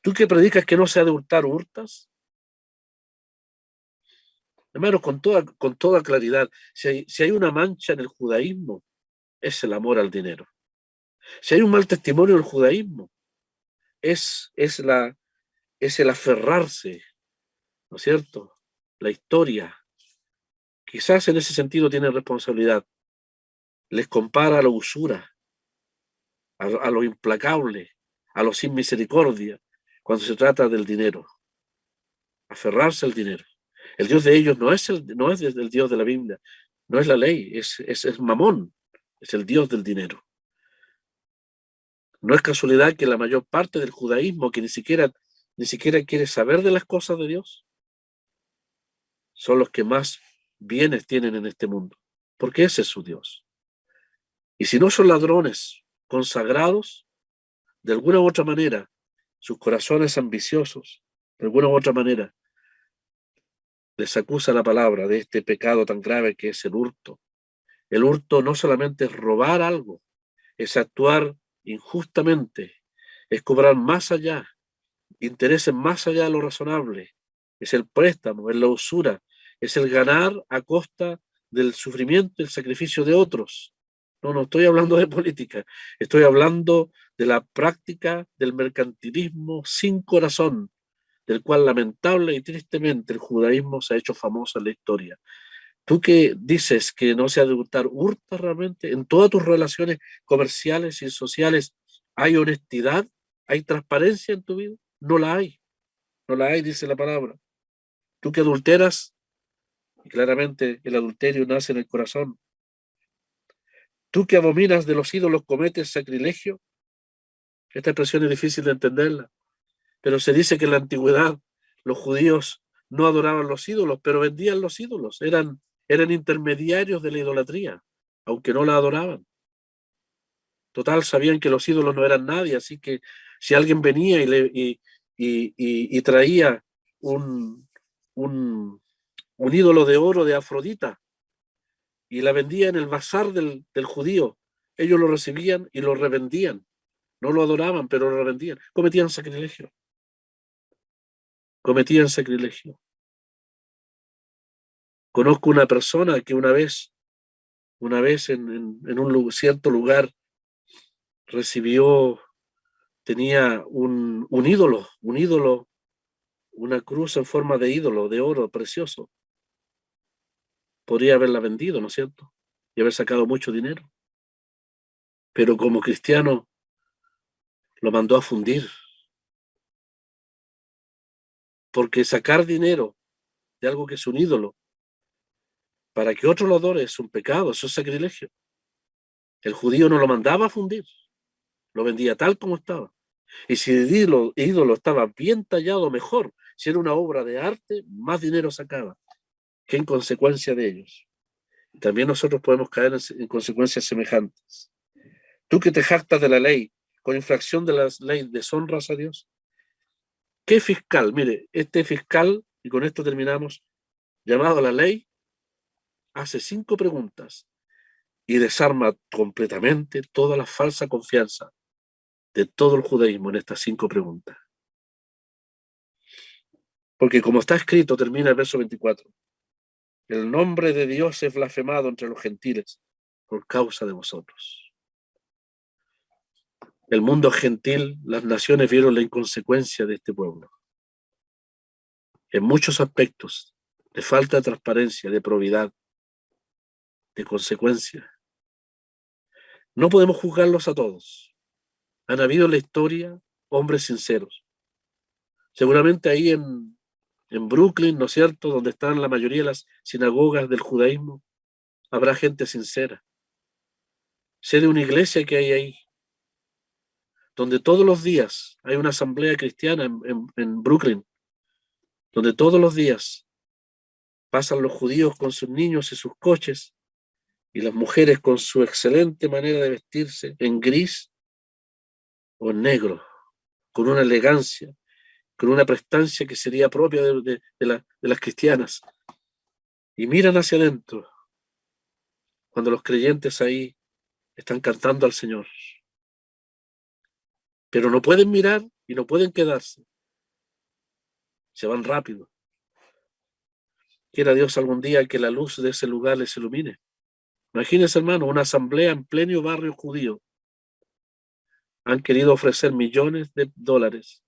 ¿Tú que predicas que no se ha de hurtar, hurtas? Hermanos, con toda claridad, si hay una mancha en el judaísmo, es el amor al dinero. Si hay un mal testimonio del judaísmo, es el aferrarse, ¿no es cierto? La historia. Quizás en ese sentido tiene responsabilidad. Les compara a la usura, a lo implacable, a lo sin misericordia, cuando se trata del dinero. Aferrarse al dinero. El Dios de ellos no es el Dios de la Biblia, no es la ley, es Mamón, es el Dios del dinero. No es casualidad que la mayor parte del judaísmo, que ni siquiera quiere saber de las cosas de Dios, son los que más bienes tienen en este mundo, porque ese es su Dios. Y si no son ladrones consagrados, de alguna u otra manera, sus corazones ambiciosos, de alguna u otra manera, les acusa la palabra de este pecado tan grave que es el hurto. El hurto no solamente es robar algo, es actuar injustamente, es cobrar más allá, intereses más allá de lo razonable, es el préstamo, es la usura, es el ganar a costa del sufrimiento y el sacrificio de otros. No estoy hablando de política, estoy hablando de la práctica del mercantilismo sin corazón, del cual lamentable y tristemente el judaísmo se ha hecho famoso en la historia. Tú que dices que no se ha de hurtar, ¿hurta realmente? ¿En todas tus relaciones comerciales y sociales hay honestidad? ¿Hay transparencia en tu vida? No la hay, no la hay, dice la palabra. Tú que adulteras, y claramente el adulterio nace en el corazón. Tú que abominas de los ídolos, cometes sacrilegio. Esta expresión es difícil de entenderla, pero se dice que en la antigüedad los judíos no adoraban los ídolos, pero vendían los ídolos. Eran intermediarios de la idolatría, aunque no la adoraban. Total, sabían que los ídolos no eran nadie, así que si alguien venía y traía un, un, un ídolo de oro de Afrodita y la vendía en el bazar del judío, ellos lo recibían y lo revendían. No lo adoraban, pero lo revendían. Cometían sacrilegio. Cometían sacrilegio. Conozco una persona que una vez en un cierto lugar tenía un ídolo, una cruz en forma de ídolo, de oro precioso. Podría haberla vendido, ¿no es cierto? Y haber sacado mucho dinero. Pero como cristiano lo mandó a fundir. Porque sacar dinero de algo que es un ídolo para que otro lo adore es un pecado, eso es sacrilegio. El judío no lo mandaba a fundir, lo vendía tal como estaba. Y si el ídolo estaba bien tallado, mejor. Si era una obra de arte, más dinero sacaba, que en consecuencia de ellos. También nosotros podemos caer en consecuencias semejantes. Tú que te jactas de la ley, con infracción de la ley, deshonras a Dios. ¿Qué fiscal? Mire, este fiscal, y con esto terminamos, llamado a la ley, hace 5 preguntas y desarma completamente toda la falsa confianza de todo el judaísmo en estas 5 preguntas. Porque como está escrito, termina el verso 24, el nombre de Dios es blasfemado entre los gentiles por causa de vosotros. El mundo gentil, las naciones vieron la inconsecuencia de este pueblo. En muchos aspectos, de falta de transparencia, de probidad, de consecuencia. No podemos juzgarlos a todos. Han habido en la historia hombres sinceros. Seguramente ahí en Brooklyn, ¿no es cierto?, donde están la mayoría de las sinagogas del judaísmo, habrá gente sincera. Sé de una iglesia que hay ahí, donde todos los días hay una asamblea cristiana en Brooklyn, donde todos los días pasan los judíos con sus niños y sus coches, y las mujeres con su excelente manera de vestirse en gris o en negro, con una elegancia, con una prestancia que sería propia de las cristianas, y miran hacia adentro cuando los creyentes ahí están cantando al Señor. Pero no pueden mirar y no pueden quedarse. Se van rápido. Quiera Dios algún día que la luz de ese lugar les ilumine. Imagínense, hermano, una asamblea en pleno barrio judío. Han querido ofrecer millones de dólares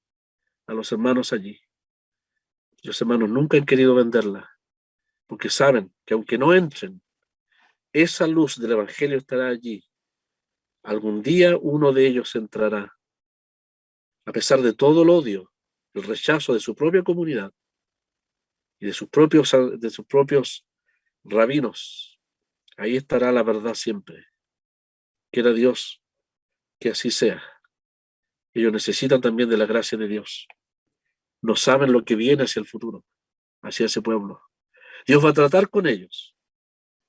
a los hermanos allí. Los hermanos nunca han querido venderla, porque saben que aunque no entren, esa luz del Evangelio estará allí. Algún día uno de ellos entrará. A pesar de todo el odio, el rechazo de su propia comunidad y de sus propios rabinos, ahí estará la verdad siempre. Quiera Dios que así sea. Ellos necesitan también de la gracia de Dios. No saben lo que viene hacia el futuro, hacia ese pueblo. Dios va a tratar con ellos,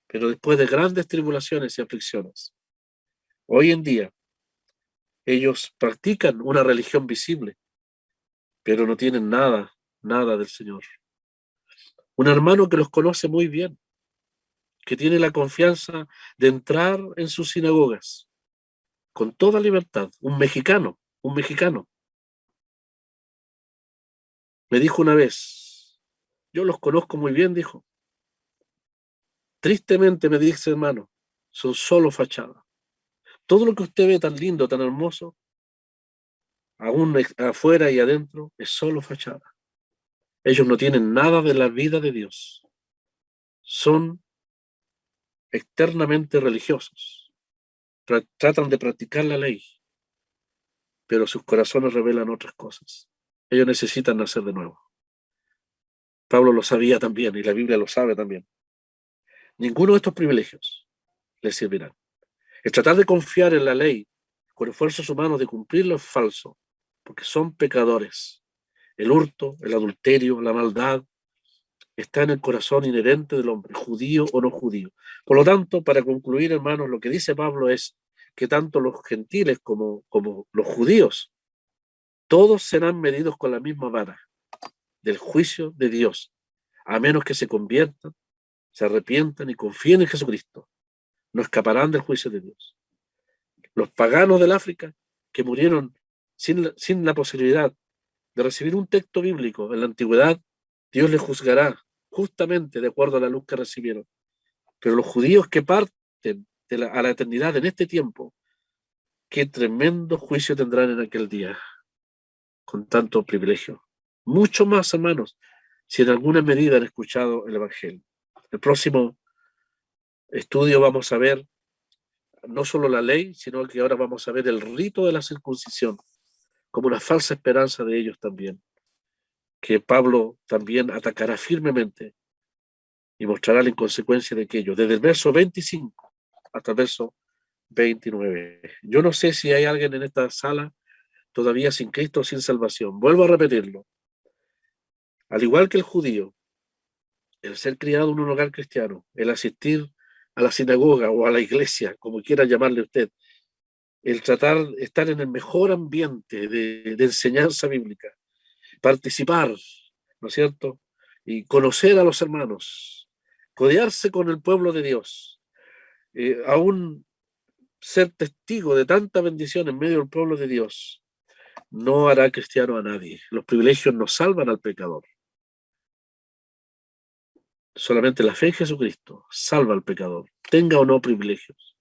pero después de grandes tribulaciones y aflicciones. Hoy en día, ellos practican una religión visible, pero no tienen nada del Señor. Un hermano que los conoce muy bien, que tiene la confianza de entrar en sus sinagogas con toda libertad, un mexicano, me dijo una vez, yo los conozco muy bien, dijo. Tristemente, me dice, hermano, son solo fachadas. Todo lo que usted ve tan lindo, tan hermoso, aún afuera y adentro, es solo fachada. Ellos no tienen nada de la vida de Dios. Son externamente religiosos. Tratan de practicar la ley, pero sus corazones revelan otras cosas. Ellos necesitan nacer de nuevo. Pablo lo sabía también y la Biblia lo sabe también. Ninguno de estos privilegios les servirá. El tratar de confiar en la ley con esfuerzos humanos de cumplirlo es falso, porque son pecadores. El hurto, el adulterio, la maldad está en el corazón inherente del hombre, judío o no judío. Por lo tanto, para concluir, hermanos, lo que dice Pablo es que tanto los gentiles como los judíos, todos serán medidos con la misma vara del juicio de Dios, a menos que se conviertan, se arrepientan y confíen en Jesucristo. No escaparán del juicio de Dios. Los paganos del África, que murieron sin la posibilidad de recibir un texto bíblico en la antigüedad, Dios les juzgará justamente de acuerdo a la luz que recibieron. Pero los judíos que parten a la eternidad en este tiempo, qué tremendo juicio tendrán en aquel día, con tanto privilegio. Mucho más, hermanos, si en alguna medida han escuchado el Evangelio. El próximo estudio vamos a ver no solo la ley, sino que ahora vamos a ver el rito de la circuncisión, como una falsa esperanza de ellos también, que Pablo también atacará firmemente y mostrará la inconsecuencia de aquello, desde el verso 25 hasta el verso 29. Yo no sé si hay alguien en esta sala todavía sin Cristo, sin salvación. Vuelvo a repetirlo. Al igual que el judío, el ser criado en un hogar cristiano, el asistir a la sinagoga o a la iglesia, como quiera llamarle usted, el tratar de estar en el mejor ambiente de enseñanza bíblica, participar, ¿no es cierto? Y conocer a los hermanos, codearse con el pueblo de Dios, aún ser testigo de tanta bendición en medio del pueblo de Dios, no hará cristiano a nadie. Los privilegios no salvan al pecador. Solamente la fe en Jesucristo salva al pecador, tenga o no privilegios.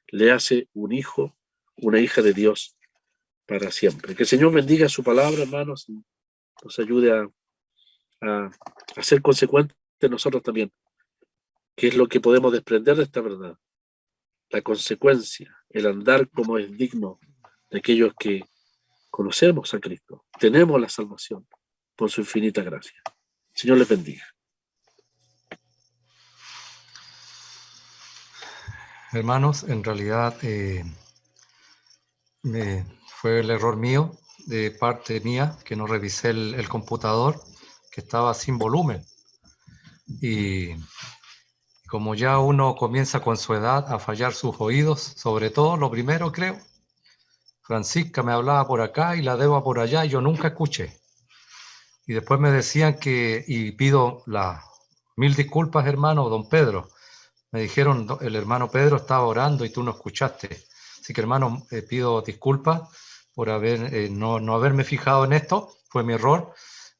Le hace un hijo, una hija de Dios para siempre. Que el Señor bendiga su palabra, hermanos, y nos ayude a ser consecuentes nosotros también. ¿Qué es lo que podemos desprender de esta verdad? La consecuencia, el andar como es digno de aquellos que conocemos a Cristo. Tenemos la salvación por su infinita gracia. Señor les bendiga. Hermanos, en realidad fue el error mío, de parte mía, que no revisé el computador, que estaba sin volumen. Y como ya uno comienza con su edad a fallar sus oídos, sobre todo, lo primero creo, Francisca me hablaba por acá y la Deba por allá, y yo nunca escuché. Y después me decían que, y pido las 1000 disculpas, hermano, don Pedro. Me dijeron, el hermano Pedro estaba orando y tú no escuchaste. Así que, hermano, pido disculpas por no haberme fijado en esto, fue mi error.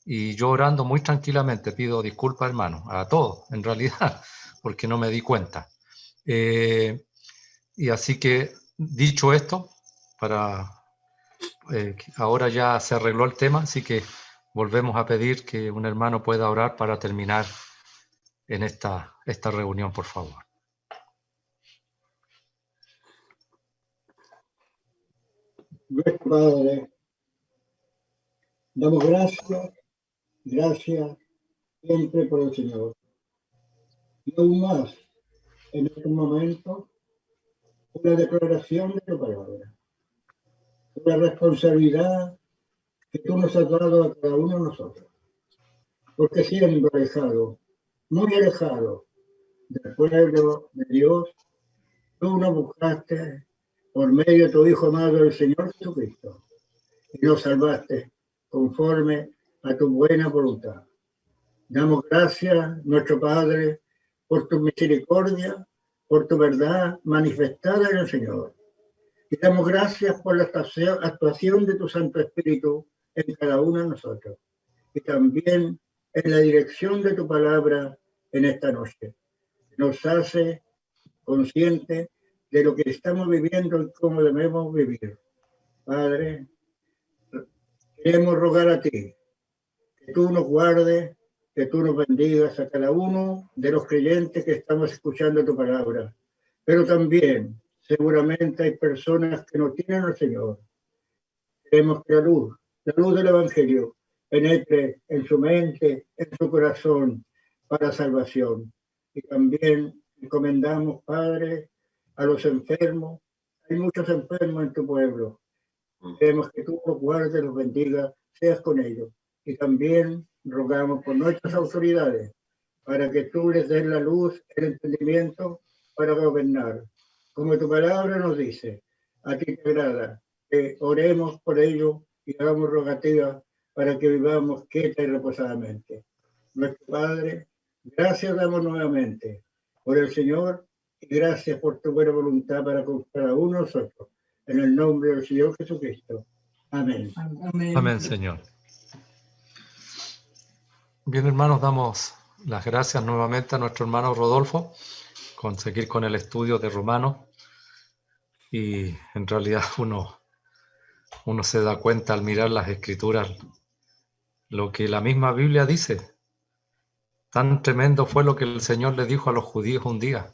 Y yo orando muy tranquilamente, pido disculpas, hermano, a todos, en realidad, porque no me di cuenta. Y así que, dicho esto, ahora ya se arregló el tema, así que volvemos a pedir que un hermano pueda orar para terminar en esta reunión, por favor. Nuestro Padre, damos gracias siempre por el Señor. Y aún más, en este momento, una declaración de tu palabra. Una responsabilidad que tú nos has dado a cada uno de nosotros. Porque siendo alejado, muy alejado del pueblo de Dios, tú nos buscaste por medio de tu Hijo amado, el Señor Jesucristo, y nos salvaste conforme a tu buena voluntad. Damos gracias, nuestro Padre, por tu misericordia, por tu verdad manifestada en el Señor. Y damos gracias por la actuación de tu Santo Espíritu en cada uno de nosotros. Y también en la dirección de tu palabra en esta noche. Nos hace conscientes de lo que estamos viviendo y cómo debemos vivir. Padre, queremos rogar a ti que tú nos guardes, que tú nos bendigas a cada uno de los creyentes que estamos escuchando tu palabra. Pero también, seguramente hay personas que no tienen al Señor. Queremos que la luz del Evangelio, penetre en su mente, en su corazón, para salvación. Y también encomendamos, Padre, a los enfermos. Hay muchos enfermos en tu pueblo. Queremos que tú los guardes, los bendigas, seas con ellos. Y también rogamos por nuestras autoridades, para que tú les des la luz, el entendimiento, para gobernar. Como tu palabra nos dice, a ti te agrada que oremos por ellos y hagamos rogativas para que vivamos quieta y reposadamente. Nuestro Padre, gracias damos nuevamente por el Señor y gracias por tu buena voluntad para con cada uno de nosotros. En el nombre del Señor Jesucristo. Amén. Amén, amén, Señor. Bien, hermanos, damos las gracias nuevamente a nuestro hermano Rodolfo con seguir con el estudio de Romanos. Y en realidad uno se da cuenta al mirar las escrituras lo que la misma Biblia dice. Tan tremendo fue lo que el Señor le dijo a los judíos un día,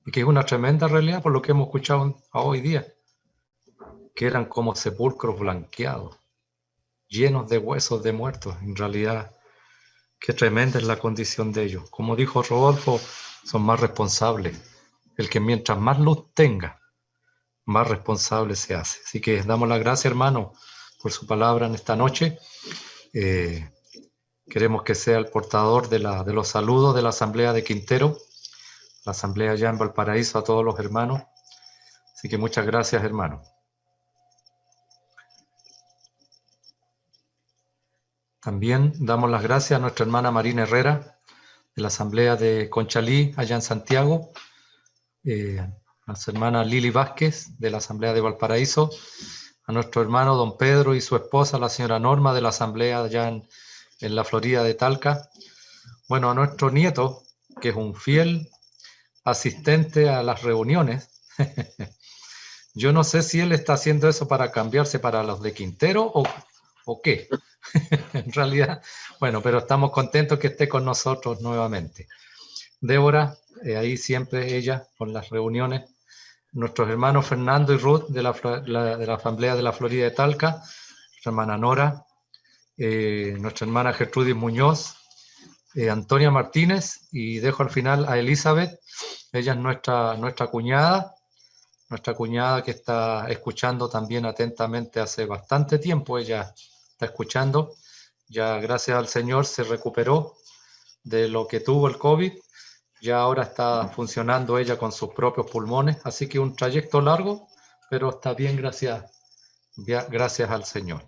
y que es una tremenda realidad por lo que hemos escuchado hoy día, que eran como sepulcros blanqueados, llenos de huesos de muertos. En realidad, qué tremenda es la condición de ellos. Como dijo Rodolfo, son más responsables. El que mientras más luz tenga, más responsable se hace. Así que damos las gracias, hermano, por su palabra en esta noche. Queremos que sea el portador de los saludos de la Asamblea de Quintero, la Asamblea allá en Valparaíso, a todos los hermanos. Así que muchas gracias, hermano. También damos las gracias a nuestra hermana Marina Herrera, de la Asamblea de Conchalí, allá en Santiago, a nuestra hermana Lili Vázquez, de la Asamblea de Valparaíso, a nuestro hermano don Pedro y su esposa, la señora Norma, de la Asamblea allá en la Florida de Talca. Bueno, a nuestro nieto, que es un fiel asistente a las reuniones. Yo no sé si él está haciendo eso para cambiarse para los de Quintero o qué. En realidad, bueno, pero estamos contentos que esté con nosotros nuevamente. Débora, ahí siempre ella con las reuniones. Nuestros hermanos Fernando y Ruth de la Asamblea de la Florida de Talca, nuestra hermana Nora, nuestra hermana Gertrudis Muñoz, Antonia Martínez, y dejo al final a Elizabeth. Ella es nuestra cuñada, nuestra cuñada que está escuchando también atentamente hace bastante tiempo. Ella está escuchando. Ya gracias al Señor se recuperó de lo que tuvo el COVID. Ya ahora está funcionando ella con sus propios pulmones. Así que un trayecto largo, pero está bien, gracias al Señor.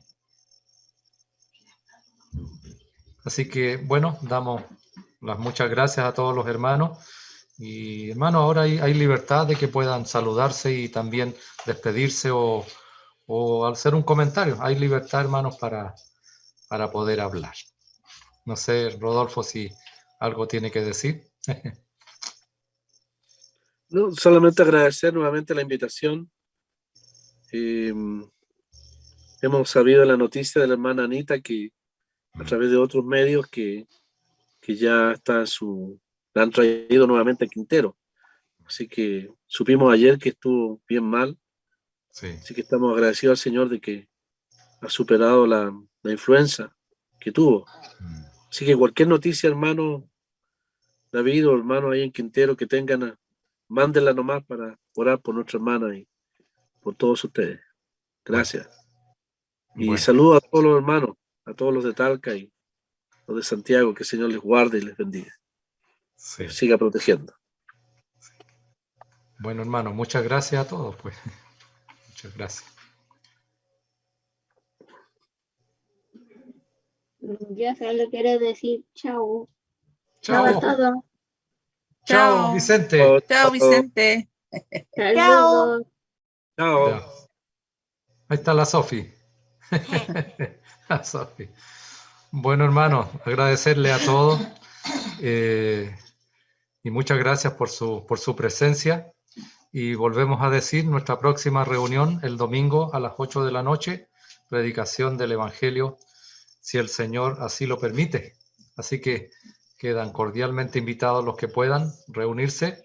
Así que, bueno, damos las muchas gracias a todos los hermanos. Y, hermanos, ahora hay libertad de que puedan saludarse y también despedirse o hacer un comentario. Hay libertad, hermanos, para poder hablar. No sé, Rodolfo, si algo tiene que decir. No, solamente agradecer nuevamente la invitación. Hemos sabido la noticia de la hermana Anita que a través de otros medios que ya está la han traído nuevamente a Quintero. Así que supimos ayer que estuvo bien mal. Sí. Así que estamos agradecidos al Señor de que ha superado la influenza que tuvo. Así que cualquier noticia, hermano David o hermano ahí en Quintero que tengan, mándenla nomás para orar por nuestra hermana y por todos ustedes. Gracias. Y Bueno. saludo a todos los hermanos, a todos los de Talca y los de Santiago, que el Señor les guarde y les bendiga. Sí. Les siga protegiendo. Bueno, hermano, muchas gracias a todos, pues. Muchas gracias. Yo solo quiero decir chao. Chao. Chao a todos. Chao, Vicente. Chao, Vicente. Saludos. Chao. Ya. Ahí está la Sofi. La Sofi. Bueno, hermano, agradecerle a todos y muchas gracias por su presencia. Y volvemos a decir nuestra próxima reunión el domingo a las 8 de la noche, predicación del Evangelio, si el Señor así lo permite. Así que quedan cordialmente invitados los que puedan reunirse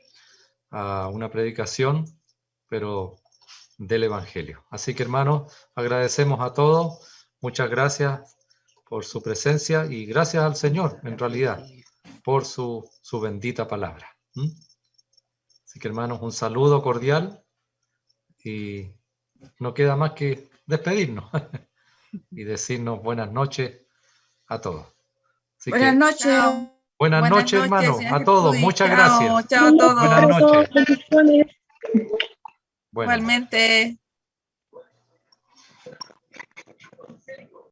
a una predicación, pero del Evangelio. Así que, hermanos, agradecemos a todos. Muchas gracias por su presencia y gracias al Señor, en realidad, por su bendita palabra. Así que, hermanos, un saludo cordial y no queda más que despedirnos y decirnos buenas noches a todos. Así Buenas noches. Buenas noches, hermano, señor a todos. Jesús, Muchas chao, gracias. Chao a todos. Buenas noches. Bueno. Igualmente.